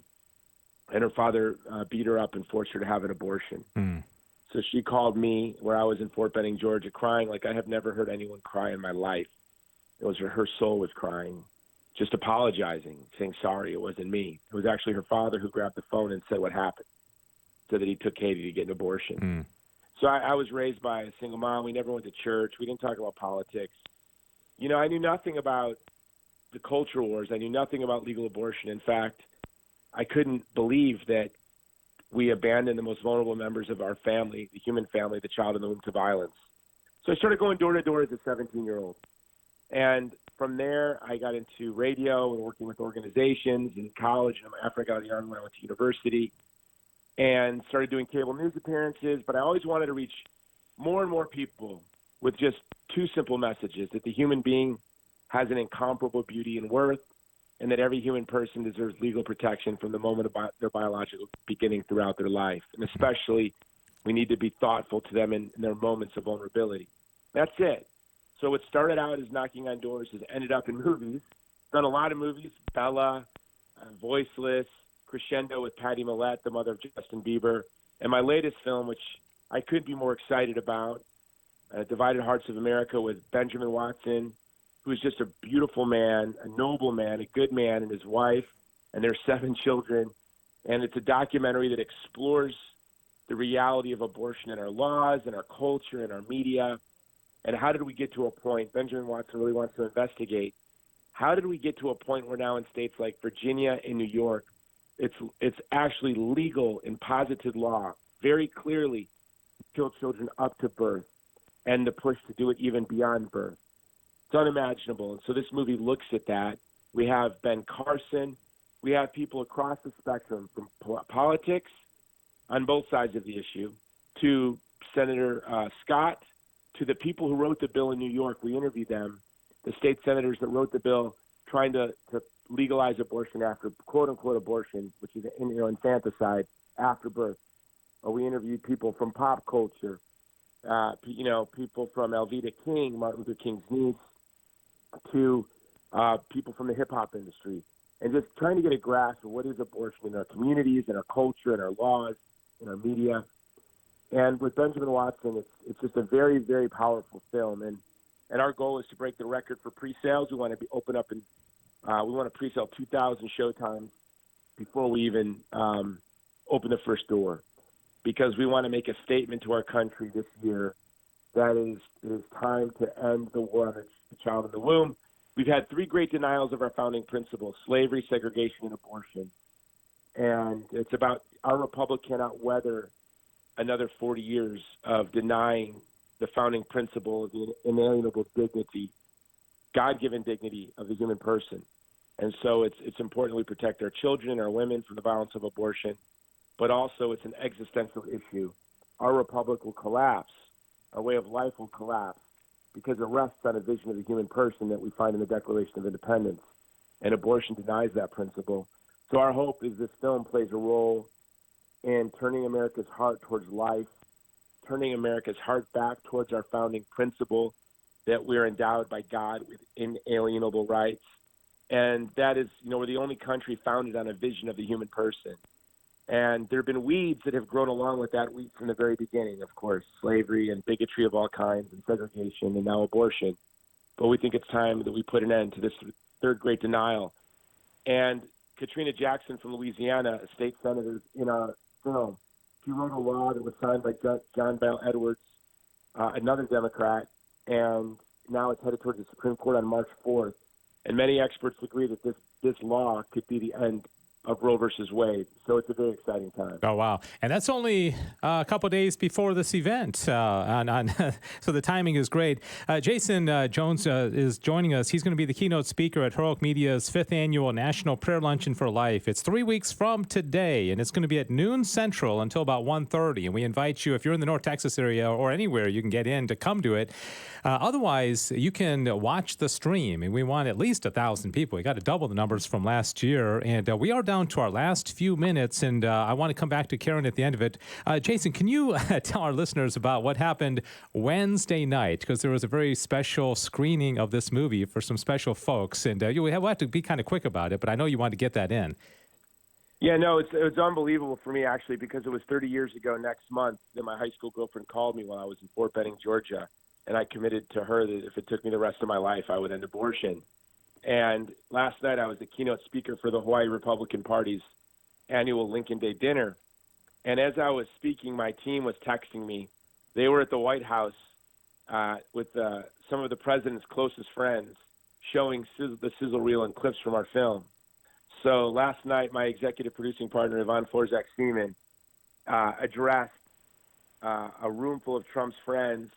and her father beat her up and forced her to have an abortion. So she called me where I was in Fort Benning, Georgia, crying like I have never heard anyone cry in my life. It was her soul was crying, just apologizing, saying sorry, it wasn't me. It was actually her father who grabbed the phone and said what happened, said that he took Katie to get an abortion. So I was raised by a single mom. We never went to church. We didn't talk about politics. I knew nothing about the culture wars. I knew nothing about legal abortion. In fact, I couldn't believe that we abandoned the most vulnerable members of our family, the human family, the child in the womb, to violence. So I started going door to door as a 17-year-old. And from there, I got into radio and working with organizations in college. And after I got out of the Army, when I went to university, and started doing cable news appearances. But I always wanted to reach more and more people with just two simple messages: that the human being has an incomparable beauty and worth, and that every human person deserves legal protection from the moment of their biological beginning throughout their life. And especially, we need to be thoughtful to them in their moments of vulnerability. That's it. So what started out as knocking on doors has ended up in movies. Done a lot of movies: Bella, Voiceless, Crescendo with Patty Millett, the mother of Justin Bieber, and my latest film, which I couldn't be more excited about, Divided Hearts of America, with Benjamin Watson, who's just a beautiful man, a noble man, a good man, and his wife, and their 7 children. And it's a documentary that explores the reality of abortion in our laws, in our culture, in our media, and how did we get to a point, Benjamin Watson really wants to investigate, how did we get to a point where now in states like Virginia and New York, it's actually legal in posited law, very clearly, to kill children up to birth, and the push to do it even beyond birth. It's unimaginable. And so this movie looks at that. We have Ben Carson. We have people across the spectrum, from politics on both sides of the issue, to Senator Scott, to the people who wrote the bill in New York. We interviewed them, the state senators that wrote the bill trying to legalize abortion after, quote-unquote, abortion, which is infanticide after birth. We interviewed people from pop culture, people from Elvita King, Martin Luther King's niece, to people from the hip-hop industry, and just trying to get a grasp of what is abortion in our communities, in our culture, in our laws, in our media. And with Benjamin Watson, it's just a very, very powerful film. And our goal is to break the record for pre-sales. We want to open up, and we want to pre-sale 2,000 showtimes before we even open the first door, because we want to make a statement to our country this year that it is time to end the war on the child in the womb. We've had 3 great denials of our founding principles: slavery, segregation, and abortion. And it's about our republic cannot weather another 40 years of denying the founding principle of the inalienable dignity, God-given dignity of the human person. And so it's important we protect our children, our women, from the violence of abortion, but also it's an existential issue. Our republic will collapse. Our way of life will collapse because it rests on a vision of the human person that we find in the Declaration of Independence, and abortion denies that principle. So our hope is this film plays a role in turning America's heart towards life, turning America's heart back towards our founding principle that we're endowed by God with inalienable rights. And that is, we're the only country founded on a vision of the human person. And there have been weeds that have grown along with that wheat from the very beginning, of course: slavery and bigotry of all kinds, and segregation, and now abortion. But we think it's time that we put an end to this third great denial. And Katrina Jackson from Louisiana, a state senator in our film, she wrote a law that was signed by John Bell Edwards, another Democrat, and now it's headed towards the Supreme Court on March 4th. And many experts agree that this law could be the end Roe versus Wade. So it's a very exciting time. Oh, wow. And that's only a couple days before this event. So the timing is great. Jason Jones is joining us. He's going to be the keynote speaker at Heroic Media's 5th Annual National Prayer Luncheon for Life. It's 3 weeks from today, and it's going to be at noon Central until about 1:30. And we invite you, if you're in the North Texas area or anywhere you can get in, to come to it. Otherwise, you can watch the stream, and we want at least 1,000 people. We got to double the numbers from last year, and we are down to our last few minutes, and I want to come back to Karen at the end of it. Jason, can you tell our listeners about what happened Wednesday night? Because there was a very special screening of this movie for some special folks, and we'll have to be kind of quick about it, but I know you want to get that in. Yeah, no, it was unbelievable for me, actually, because it was 30 years ago next month that my high school girlfriend called me while I was in Fort Benning, Georgia, and I committed to her that if it took me the rest of my life, I would end abortion. And last night I was the keynote speaker for the Hawaii Republican Party's annual Lincoln Day dinner. And as I was speaking, my team was texting me. They were at the White House with some of the president's closest friends showing the sizzle reel and clips from our film. So last night, my executive producing partner, Yvonne Forzak-Seaman, addressed a room full of Trump's friends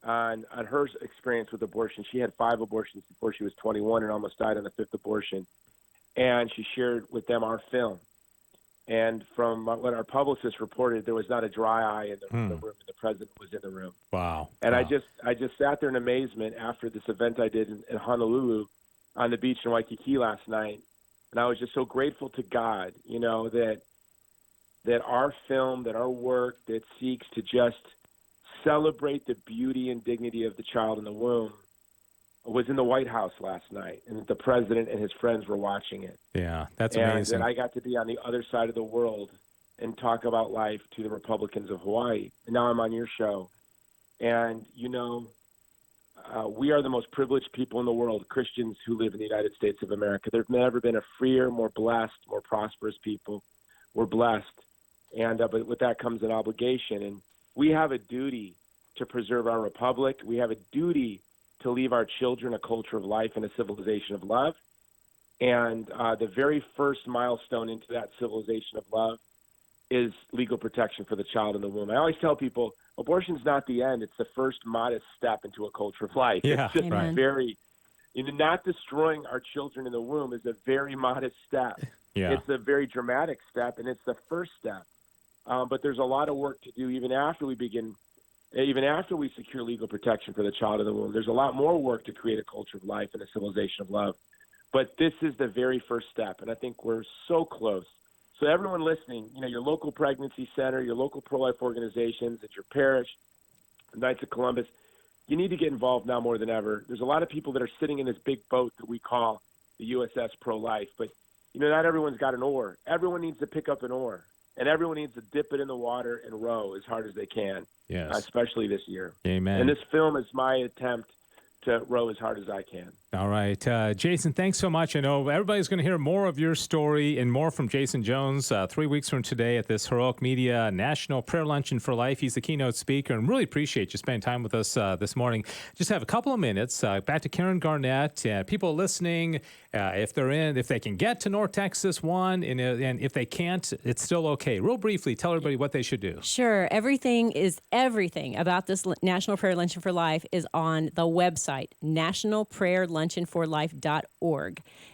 on her experience with abortion. She had 5 abortions before she was 21 and almost died on the 5th abortion. And she shared with them our film. And from what our publicist reported, there was not a dry eye in the room, and the president was in the room. Wow. And wow. I just sat there in amazement after this event I did in Honolulu on the beach in Waikiki last night. And I was just so grateful to God, that our film, that our work that seeks to just celebrate the beauty and dignity of the child in the womb was in the White House last night, and the president and his friends were watching it. Yeah, that's and amazing. And I got to be on the other side of the world and talk about life to the Republicans of Hawaii. And now I'm on your show. And, we are the most privileged people in the world, Christians who live in the United States of America. There's never been a freer, more blessed, more prosperous people. We're blessed. And but with that comes an obligation. And we have a duty to preserve our republic. We have a duty to leave our children a culture of life and a civilization of love. And the very first milestone into that civilization of love is legal protection for the child in the womb. I always tell people, abortion's not the end. It's the first modest step into a culture of life. Yeah, it's just Amen. very, not destroying our children in the womb is a very modest step. Yeah. It's a very dramatic step, and it's the first step. But there's a lot of work to do even after we secure legal protection for the child in the womb. There's a lot more work to create a culture of life and a civilization of love. But this is the very first step, and I think we're so close. So everyone listening, your local pregnancy center, your local pro-life organizations, at your parish, the Knights of Columbus, you need to get involved now more than ever. There's a lot of people that are sitting in this big boat that we call the USS Pro-Life, but not everyone's got an oar. Everyone needs to pick up an oar, and everyone needs to dip it in the water and row as hard as they can, Yes. especially this year. Amen. And this film is my attempt to row as hard as I can. All right. Jason, thanks so much. I know everybody's going to hear more of your story and more from Jason Jones 3 weeks from today at this Heroic Media National Prayer Luncheon for Life. He's the keynote speaker, and really appreciate you spending time with us this morning. Just have a couple of minutes. Back to Karen Garnett. People listening, if they can get to North Texas 1, and if they can't, it's still okay. Real briefly, tell everybody what they should do. Sure. Everything about this National Prayer Luncheon for Life is on the website, nationalprayerlunctionforlife.org.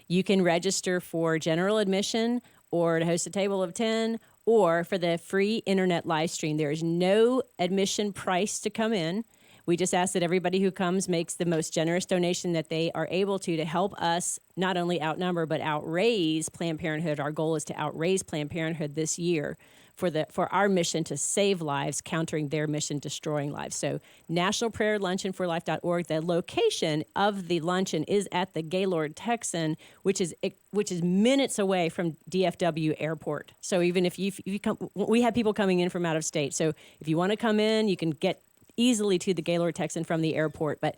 You can register for general admission or to host a table of 10 or for the free internet live stream. There is no admission price to come in. We just ask that everybody who comes makes the most generous donation that they are able to help us not only outnumber but outraise Planned Parenthood. Our goal is to outraise Planned Parenthood this year for our mission to save lives, countering their mission destroying lives. So nationalprayerlunctionforlife.org. The location of the luncheon is at the Gaylord Texan, which is minutes away from DFW Airport. So even if you come, we have people coming in from out of state. So if you want to come in, you can get easily to the Gaylord Texan from the airport. But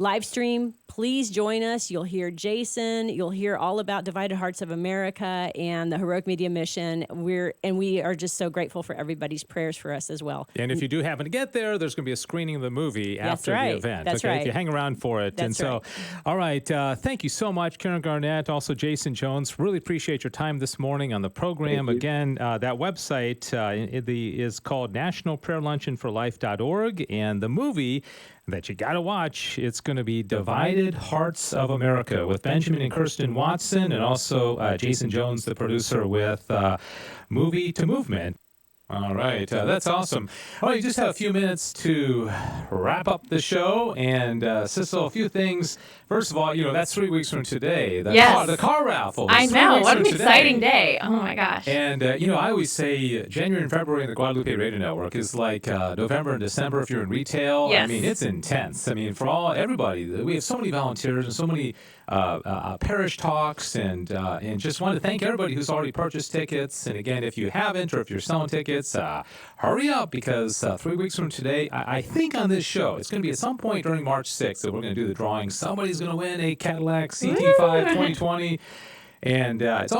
live stream, please join us. You'll hear Jason. You'll hear all about Divided Hearts of America and the Heroic Media Mission. We are just so grateful for everybody's prayers for us as well. And if you do happen to get there, there's going to be a screening of the movie after the event. That's okay? right. If you hang around for it. That's all right. Thank you so much, Karen Garnett, also Jason Jones. Really appreciate your time this morning on the program. Again, that website is called nationalprayerluncheonforlife.org, and the movie that you got to watch, it's going to be Divided Hearts of America with Benjamin and Kirsten Watson, and also Jason Jones, the producer, with Movie to Movement. All right, that's awesome. Well, you just have a few minutes to wrap up the show. And, Sissel, a few things. First of all, that's 3 weeks from today. The car raffle. I know. What an exciting day. Oh, my gosh. And, I always say January and February in the Guadalupe Radio Network is like November and December if you're in retail. Yes. I mean, it's intense. I mean, for everybody. We have so many volunteers and so many parish talks, and just wanted to thank everybody who's already purchased tickets. And again, if you haven't, or if you're selling tickets, hurry up, because 3 weeks from today, I think on this show, it's going to be at some point during March 6th that we're going to do the drawing. Somebody's going to win a Cadillac CT5 2020. And it's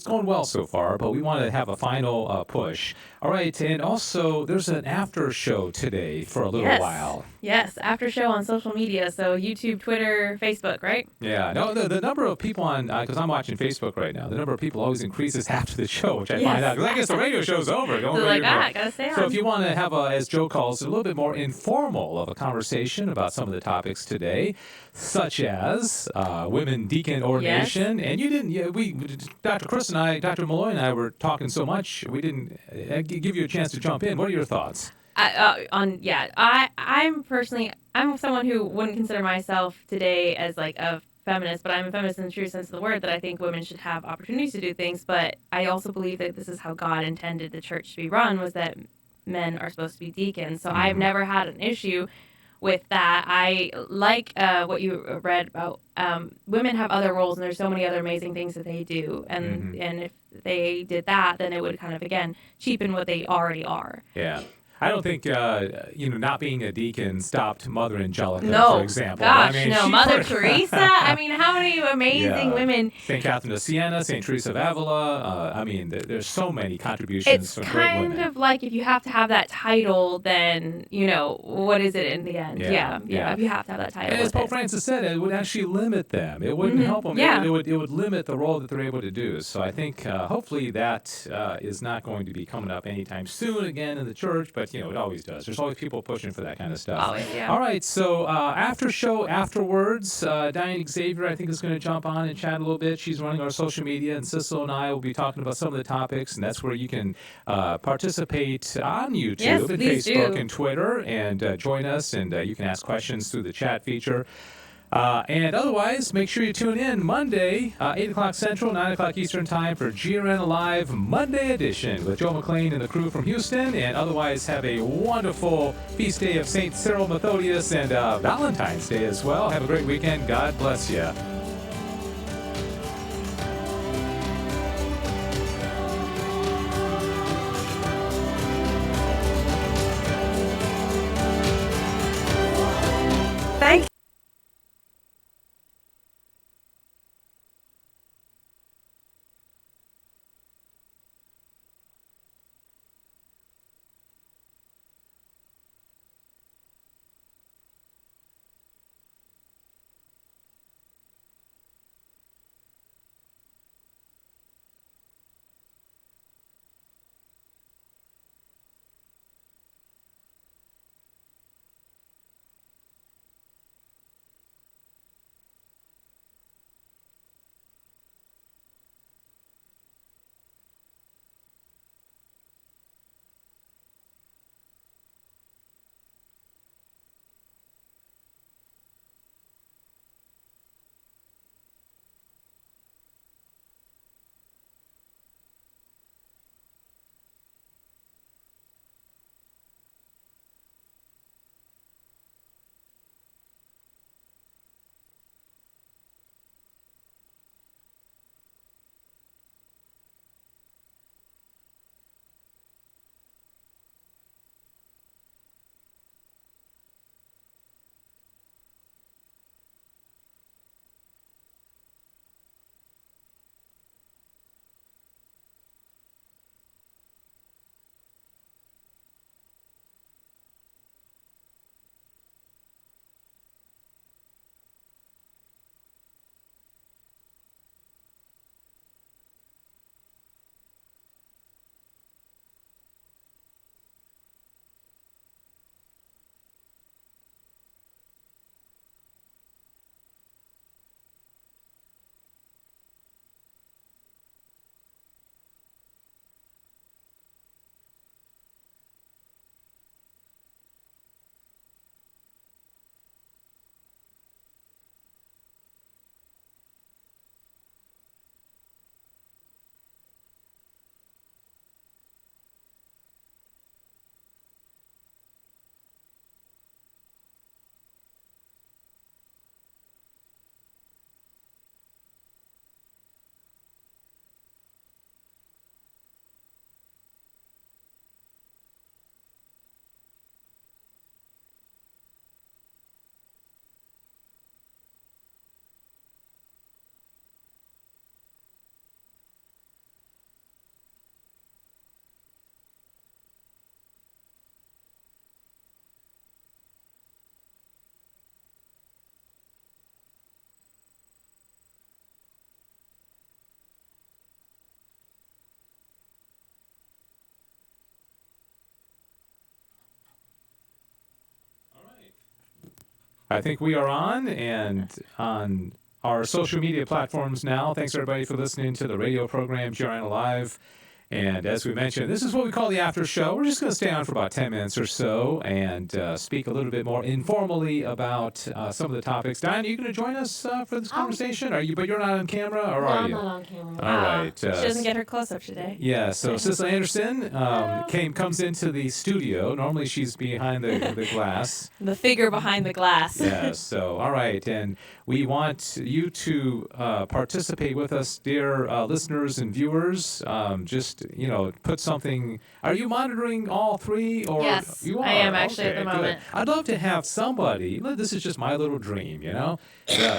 going well so far, but we want to have a final push. All right, and also there's an after show today for a little while. Yes, after show on social media, so YouTube, Twitter, Facebook, right? Yeah, no, the number of people on, because I'm watching Facebook right now, the number of people always increases after the show, which I find out, because I guess the radio show's over. They're like, gotta stay on. So if you want to have, as Joe calls it, a little bit more informal of a conversation about some of the topics today, such as women deacon ordination, and you didn't, Dr. Chris and I, Dr. Malloy and I were talking so much, we didn't give you a chance to jump in. What are your thoughts? I'm someone who wouldn't consider myself today as like a feminist, but I'm a feminist in the true sense of the word, that I think women should have opportunities to do things. But I also believe that this is how God intended the church to be run, was that men are supposed to be deacons. So I've never had an issue with that. I like what you read about women have other roles, and there's so many other amazing things that they do. And if they did that, then it would kind of, again, cheapen what they already are. Yeah. I don't think, not being a deacon stopped Mother Angelica, for example. Gosh, Mother Teresa. I mean, how many amazing women. St. Catherine of Siena, St. Teresa of Avila. There's so many contributions from great women. It's kind of like if you have to have that title, then, what is it in the end? Yeah. If you have to have that title. And as Pope Francis said, it would actually limit them. It wouldn't help them. Yeah. It would limit the role that they're able to do. So I think hopefully that is not going to be coming up anytime soon again in the church, but it always does. There's always people pushing for that kind of stuff. Always, yeah. All right, so afterwards, Diane Xavier, I think, is going to jump on and chat a little bit. She's running our social media, and Sissel and I will be talking about some of the topics, and that's where you can participate on YouTube and Facebook and Twitter, and join us, and you can ask questions through the chat feature. And otherwise, make sure you tune in Monday, 8 o'clock Central, 9 o'clock Eastern Time for GRN Alive Monday edition with Joe McLean and the crew from Houston. And otherwise, have a wonderful feast day of St. Cyril Methodius and Valentine's Day as well. Have a great weekend. God bless you. I think we are on, and on our social media platforms now. Thanks, everybody, for listening to the radio program, GRN Alive. And as we mentioned, this is what we call the after show. We're just going to stay on for about 10 minutes or so and speak a little bit more informally about some of the topics. Diane, are you going to join us for this conversation? Are you? But you're not on camera, or are you? No, I'm not on camera. All right. She doesn't get her close-up today. Yeah, so Cicely Anderson comes into the studio. Normally she's behind the glass. The figure behind the glass. Yes, so, all right. And we want you to participate with us, dear listeners and viewers. Just, put something. Are you monitoring all three? Or Yes, you are? I am actually at the good. moment. I'd love to have somebody, this is just my little dream,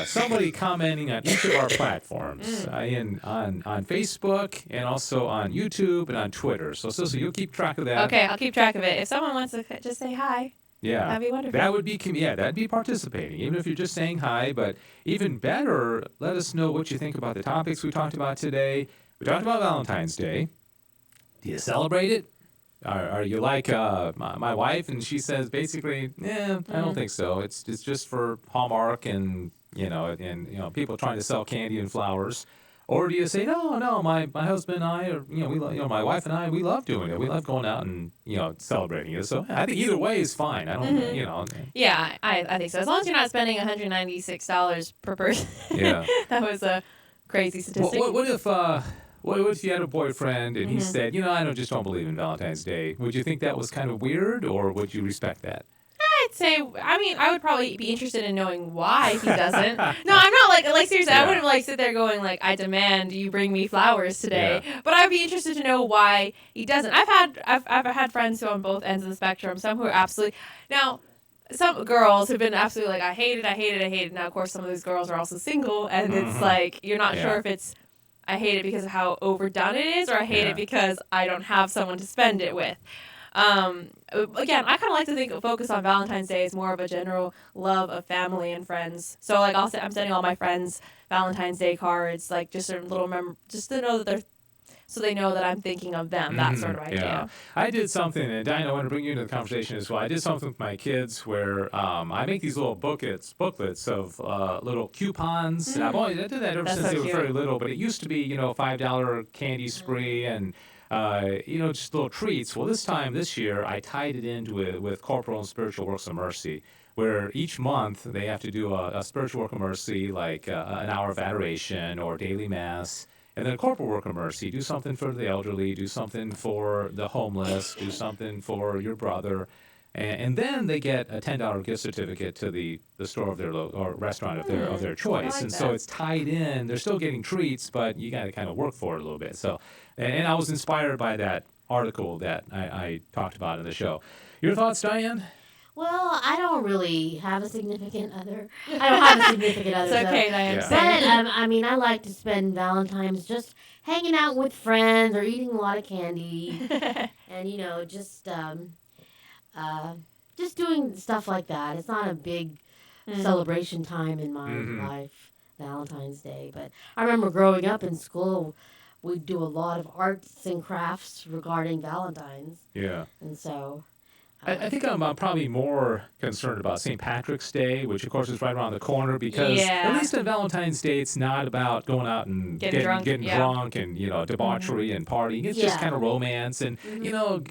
somebody commenting on each of our platforms, on Facebook and also on YouTube and on Twitter. So you'll keep track of that. Okay, I'll keep track of it. If someone wants to just say hi. Yeah, that'd be wonderful. That would be, that'd be participating, even if you're just saying hi. But even better, let us know what you think about the topics we talked about today. We talked about Valentine's Day. Do you celebrate it? Are you like my wife, and she says basically, I don't think so. It's just for Hallmark and people trying to sell candy and flowers. Or do you say, no, my husband and I, or my wife and I, we love doing it. We love going out and celebrating it. So I think either way is fine. I don't, Yeah, I think so. As long as you're not spending $196 per person. Yeah, that was a crazy statistic. What if you had a boyfriend and he said, I don't believe in Valentine's Day? Would you think that was kind of weird, or would you respect that? I'd say, I would probably be interested in knowing why he doesn't. No, I'm not like seriously, I wouldn't sit there going I demand you bring me flowers today. Yeah. But I'd be interested to know why he doesn't. I've had friends who are on both ends of the spectrum. Some who are absolutely now. Some girls who've been absolutely I hate it. Now, of course, some of those girls are also single, and it's you're not sure if it's I hate it because of how overdone it is, or I hate it because I don't have someone to spend it with. Again, I kind of like to focus on Valentine's Day as more of a general love of family and friends. So I'm sending all my friends Valentine's Day cards, just a little just to know that so they know that I'm thinking of them, that sort of idea. Yeah. I did something, and Diana, I want to bring you into the conversation as well. I did something with my kids where I make these little booklets of little coupons. And I did that ever since they were very little, but it used to be, $5 candy spree and just little treats. Well, this year, I tied it in with corporal and spiritual works of mercy, where each month they have to do a spiritual work of mercy, like an hour of adoration or daily mass. And then a corporal work of mercy, do something for the elderly, do something for the homeless, do something for your brother. And then they get a $10 gift certificate to the store of their or restaurant of their choice. And so it's tied in. They're still getting treats, but you got to kind of work for it a little bit. So, and I was inspired by that article that I talked about in the show. Your thoughts, Diane? Well, I don't really have a significant other. I don't have a significant other. It's okay, Diane. Yeah. But, I like to spend Valentine's just hanging out with friends or eating a lot of candy. And, just doing stuff like that. It's not a big celebration time in my life, Valentine's Day. But I remember growing up in school, we'd do a lot of arts and crafts regarding Valentine's. Yeah. And so... I think I'm probably more concerned about St. Patrick's Day, which, of course, is right around the corner, because at least on Valentine's Day, it's not about going out and getting drunk and, debauchery and partying. It's just kind of romance and,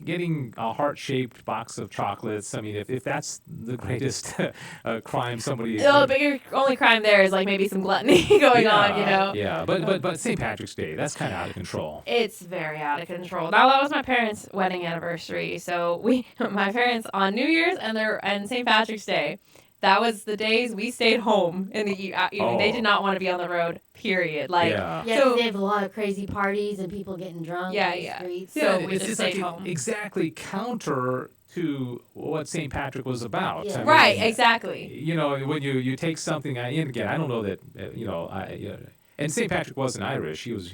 getting a heart-shaped box of chocolates. I mean, if that's the greatest crime somebody... but your only crime there is, maybe some gluttony going on, Yeah, but St. Patrick's Day, that's kind of out of control. It's very out of control. Now, that was my parents' wedding anniversary, so my parents on New Year's and St. Patrick's Day, that was the days we stayed home in the evening. They did not want to be on the road, period. So they have a lot of crazy parties and people getting drunk on the streets. So we just stayed home. Exactly counter to what St. Patrick was about. Yeah. I mean, right, exactly. When you take something, and again, I don't know that, and St. Patrick wasn't Irish. He was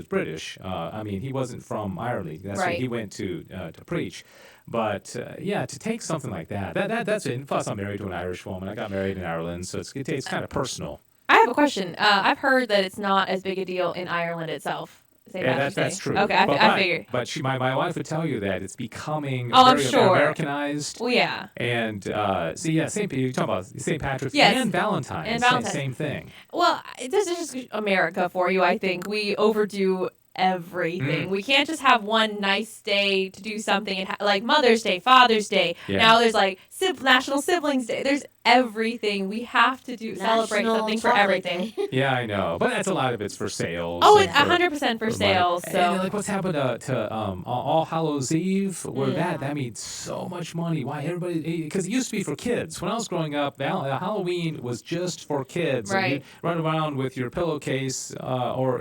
British. He wasn't from Ireland. That's where he went to preach. But to take something like that's it. Plus, I'm married to an Irish woman. I got married in Ireland, so it's kind of personal. I have a question. I've heard that it's not as big a deal in Ireland itself. St. Yeah, Patrick's that's Day. true. Okay, I figured. But my wife would tell you that it's becoming Oh, I'm very sure. Americanized. Well, yeah. And you talk about St. Patrick's Yes. and Valentine's. And Valentine's. Same thing. Well, this is just America for you, I think. We overdo everything. Mm. We can't just have one nice day to do something and like Mother's Day, Father's Day. Yeah. Now there's like National Siblings Day. There's everything. We have to celebrate National something for Chocolate everything. Day. Yeah, I know. But that's a lot of it's for sales. Oh, and it's 100% for money. sales. So And like what's happened to All Hallows Eve, where Yeah. that means so much money. Why everybody? Because it used to be for kids. When I was growing up, Halloween was just for kids. And Right. you'd run around with your pillowcase or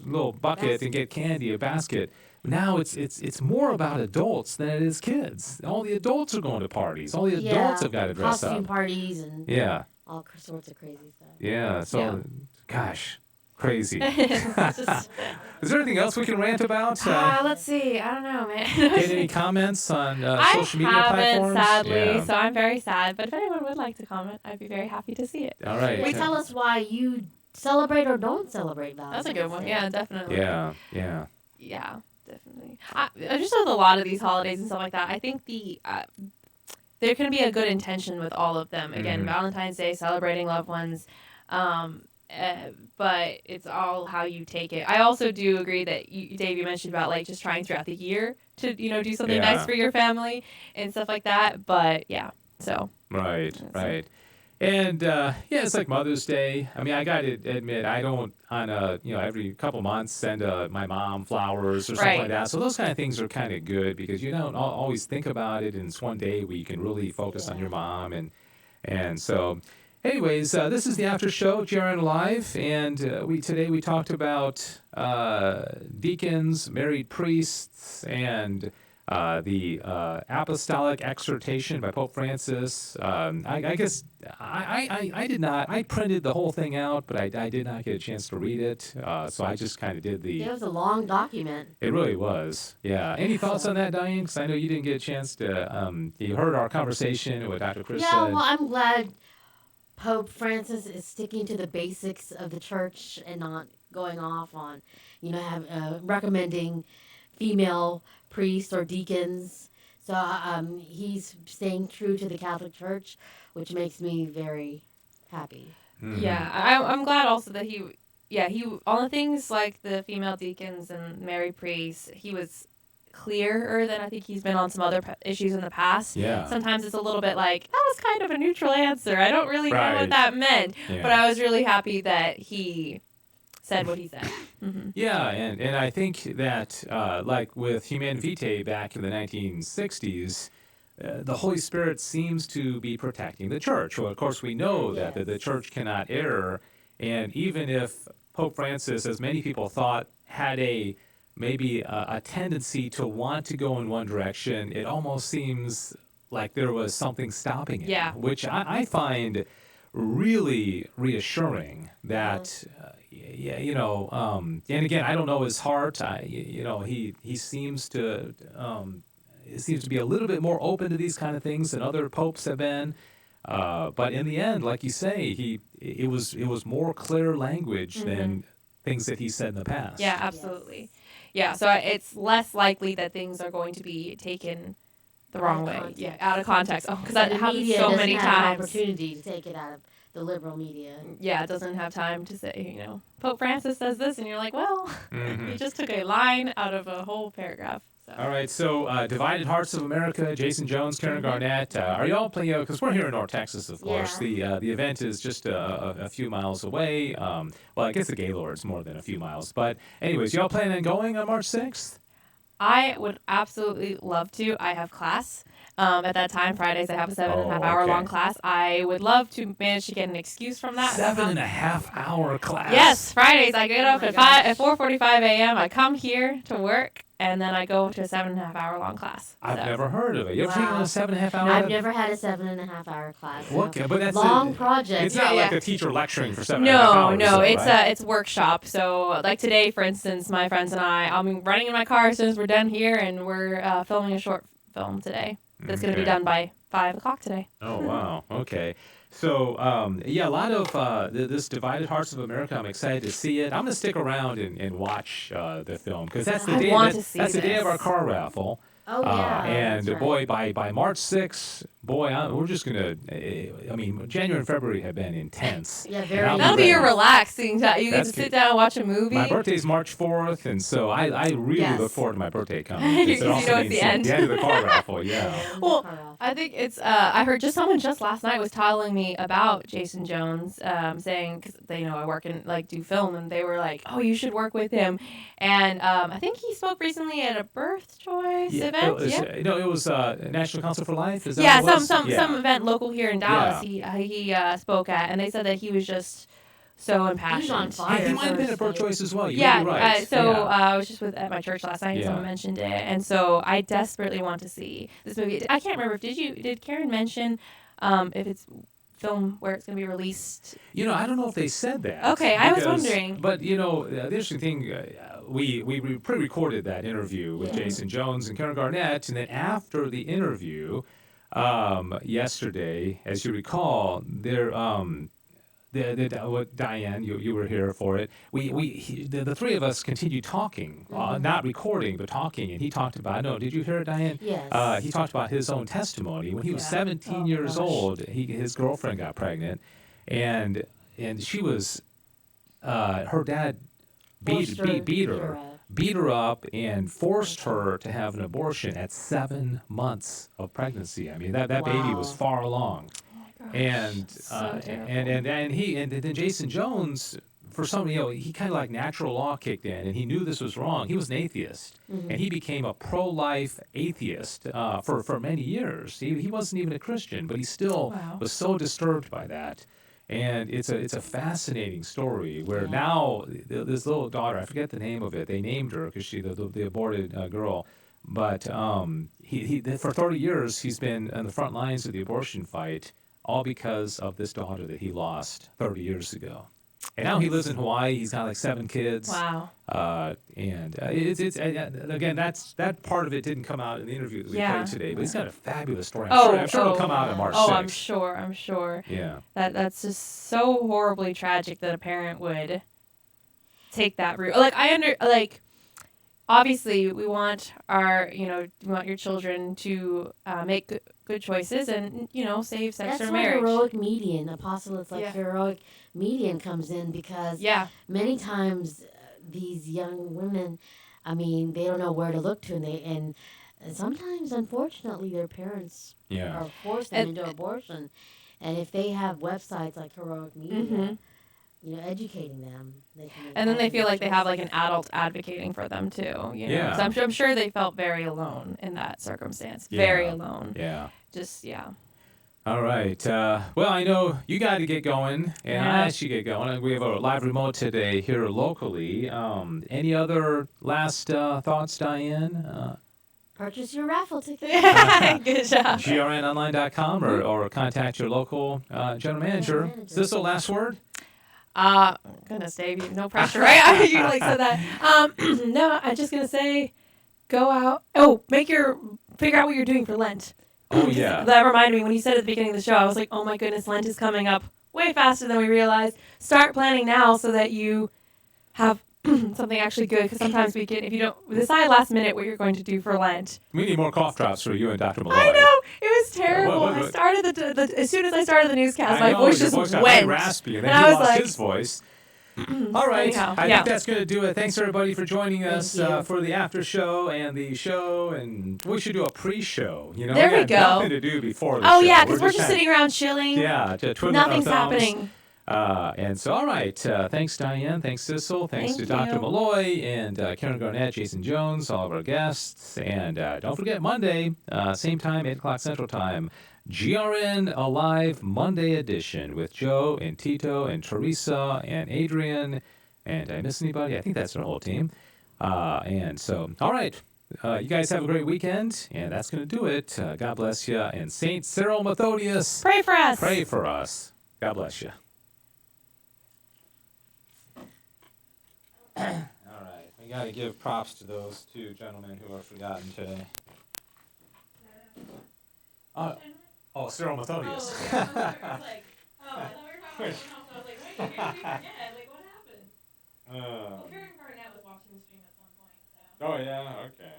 little bucket and get candy, a basket. Now it's more about adults than it is kids. All the adults are going to parties. All the adults have got to dress costume up. parties and Yeah. all sorts of crazy stuff. Yeah. So, Yeah. gosh, crazy. It's just- Is there anything else we can rant about? let's see. I don't know, man. Get any comments on I social media haven't, platforms? sadly, Yeah. so I'm very sad. But if anyone would like to comment, I'd be very happy to see it. All right. Wait, tell us why you celebrate or don't celebrate Valentine's That's a good one. Day. Yeah, definitely. Yeah. Yeah, definitely. I just with a lot of these holidays and stuff like that, I think there can be a good intention with all of them. Again, Mhm. Valentine's Day, celebrating loved ones, but it's all how you take it. I also do agree that Dave, you mentioned about like just trying throughout the year to do something Yeah. nice for your family and stuff like that. But yeah, so Right. And it's like Mother's Day. I mean, I got to admit, I don't every couple months send my mom flowers or something Right. like that. So those kind of things are kind of good because you don't always think about it, and it's one day where you can really focus on your mom and so. Anyways, this is the after show, GRN Live, and today we talked about deacons, married priests, and the apostolic exhortation by Pope Francis. I guess I did not. I printed the whole thing out, but I did not get a chance to read it. So I just kind of did It was a long document. It really was. Yeah. Any thoughts on that, Diane? Because I know you didn't get a chance to. You heard our conversation with Dr. Chris. Yeah, well, I'm glad Pope Francis is sticking to the basics of the church and not going off on, recommending female priests or deacons. So he's staying true to the Catholic Church, which makes me very happy. Mhm. yeah, I'm glad also that he on the things like the female deacons and married priests, he was clearer than I think he's been on some other issues in the past. Yeah. Sometimes it's a little bit like, that was kind of a neutral answer. I don't really know Right. what that meant. Yeah. But I was really happy that he said what he said. Mm-hmm. Yeah, and I think that, like with Humanae Vitae back in the 1960s, the Holy Spirit seems to be protecting the church. Well, of course, we know that the church cannot err, and even if Pope Francis, as many people thought, had maybe a tendency to want to go in one direction, it almost seems like there was something stopping him, Yeah. which I find really reassuring that, and again, I don't know his heart. He seems to be a little bit more open to these kind of things than other popes have been. But in the end, like you say, it was more clear language than things that he said in the past. Yeah, absolutely. Yeah, so it's less likely that things are going to be taken the wrong way. context. Yeah, out of context. Oh, because that the happens media so doesn't many have an times. opportunity to take it out of the liberal media. Yeah, it doesn't have time to say, Pope Francis says this, and you're like, well, Mhm. he just took a line out of a whole paragraph. So. All right, so Divided Hearts of America, Jason Jones, Karen Garnett, are y'all playing? Because we're here in North Texas, of course. Yeah. The event is just a few miles away. Well, I guess the Gaylord's more than a few miles. But anyways, y'all planning on going on March 6th? I would absolutely love to. I have class. At that time, Fridays, I have a 7.5 hour okay. long class. I would love to manage to get an excuse from that. 7.5 hour class. Yes, Fridays. I get up my at 4:45 a.m. I come here to work, and then I go to a 7.5 hour long class. I've So- never heard of it. You ever taken Wow. a 7.5 hour? I've never had a 7.5 hour class. Okay, but that's long project. It's not Yeah, like yeah. a teacher lecturing for 7.5 hours. No, though, it's right? it's workshop. So like today, for instance, my friends and I'll be running in my car as soon as we're done here, and we're filming a short film today that's going to be Okay. done by 5 o'clock today. Oh, wow. Okay. So, yeah, a lot of this Divided Hearts of America. I'm excited to see it. I'm going to stick around and watch the film because that's the I day. want to see That's the day of our this. car raffle. Oh, yeah. And that's boy, right. by March 6th, boy, we're just gonna. I mean, January and February have been intense. Yeah, And very I'll That'll be ready. your relaxing time. You get That's to sit good. down and watch a movie. My birthday's March 4th, and so I really Yes. look forward to my birthday coming. Because it you also know it's means the end. the end of the car raffle. Yeah. Well, I think it's. I heard someone just last night was telling me about Jason Jones, saying because they know I work in do film, and they were like, "Oh, you should work with him." And I think he spoke recently at a Birth Choice event. It was National Council for Life. Is that Yeah, what it was? some event local here in Dallas. Yeah. He spoke at, and they said that he was just so impassioned. He's on fire. He might have been at Birth Thursday. Choice as well. You Yeah, may be right. I was just at my church last night and Yeah. someone mentioned it, and so I desperately want to see this movie. I can't remember. Did Karen mention if it's film where it's going to be released? I don't know if they said that. Okay, I was wondering. But the interesting thing, we pre-recorded that interview with Jason Jones and Karen Garnett, and then after the interview, yesterday, as you recall, Diane, you were here for it. The three of us continued talking, not recording, but talking. And he talked about. No, did you hear it, Diane? Yes. He talked about his own testimony when he was 17 years old. His girlfriend got pregnant, and she was her dad beat her up and forced her to have an abortion at 7 months of pregnancy. I mean that baby was far along. And and then Jason Jones, for some he kind of like natural law kicked in, and he knew this was wrong. He was an atheist, and he became a pro-life atheist for many years. He wasn't even a Christian, but he still was so disturbed by that. And it's a fascinating story where now this little daughter, I forget the name of it. They named her because she the aborted girl. But he for 30 years he's been on the front lines of the abortion fight. All because of this daughter that he lost 30 years ago. And now he lives in Hawaii. He's got like 7 kids. Wow. It's again, that part of it didn't come out in the interview that we played today, but he's got a fabulous story. I'm sure it'll come out on March 6th. I'm sure. Yeah. That's just so horribly tragic that a parent would take that route. Obviously we want your children to make good choices and save sex That's or where marriage. heroic median, apostolates like heroic median comes in because many times these young women, I mean, they don't know where to look to, and sometimes, unfortunately, their parents are forced them into abortion, and if they have websites like heroic media. Educating them. And then they feel like they have like an adult advocating for them too. Yeah. So I'm sure they felt very alone in that circumstance. Very alone. Yeah. Just All right. Well, I know you got to get going, and I asked you to get going. We have a live remote today here locally. Any other last thoughts, Diane? Purchase your raffle ticket. Good job. grnonline.com or contact your local general manager. Is this the last word? Goodness, Dave, no pressure, right? You said that. No, I'm just gonna say, go out. Oh, figure out what you're doing for Lent. Oh yeah. That reminded me when you said at the beginning of the show, I was like, oh my goodness, Lent is coming up way faster than we realized. Start planning now so that you have something actually good. Because sometimes if you don't decide last minute what you're going to do for Lent. We need more cough drops for you and Dr. Malloy. I know. It was terrible. What? I started as soon as I started the newscast, my voice just got went. raspy, and then and he I was lost like, his voice. All right. Anyhow, I think that's going to do it. Thanks, everybody, for joining us you. for the after show and the show. And we should do a pre-show. There we got go. nothing to do before the show. Oh, yeah, because we're just sitting around chilling. Yeah, twiddling Nothing's our thumbs. happening. And so, all right. Thanks, Diane. Thanks, Sissel. Thanks to Dr. you. Malloy and Karen Garnett, Jason Jones, all of our guests. And don't forget, Monday, same time, 8 o'clock Central Time, GRN Alive Monday edition with Joe and Tito and Teresa and Adrian. And did I miss anybody? I think that's our whole team. And so, all right. You guys have a great weekend. And that's going to do it. God bless you. And St. Cyril Methodius, Pray for us. pray for us. God bless you. All right. We got to give props to those 2 gentlemen who are forgotten today. Cyril Methodius. I was like, wait, maybe we forget. Like, what happened? Well, Karen Garnett was watching the stream at some point. So. Oh yeah, okay.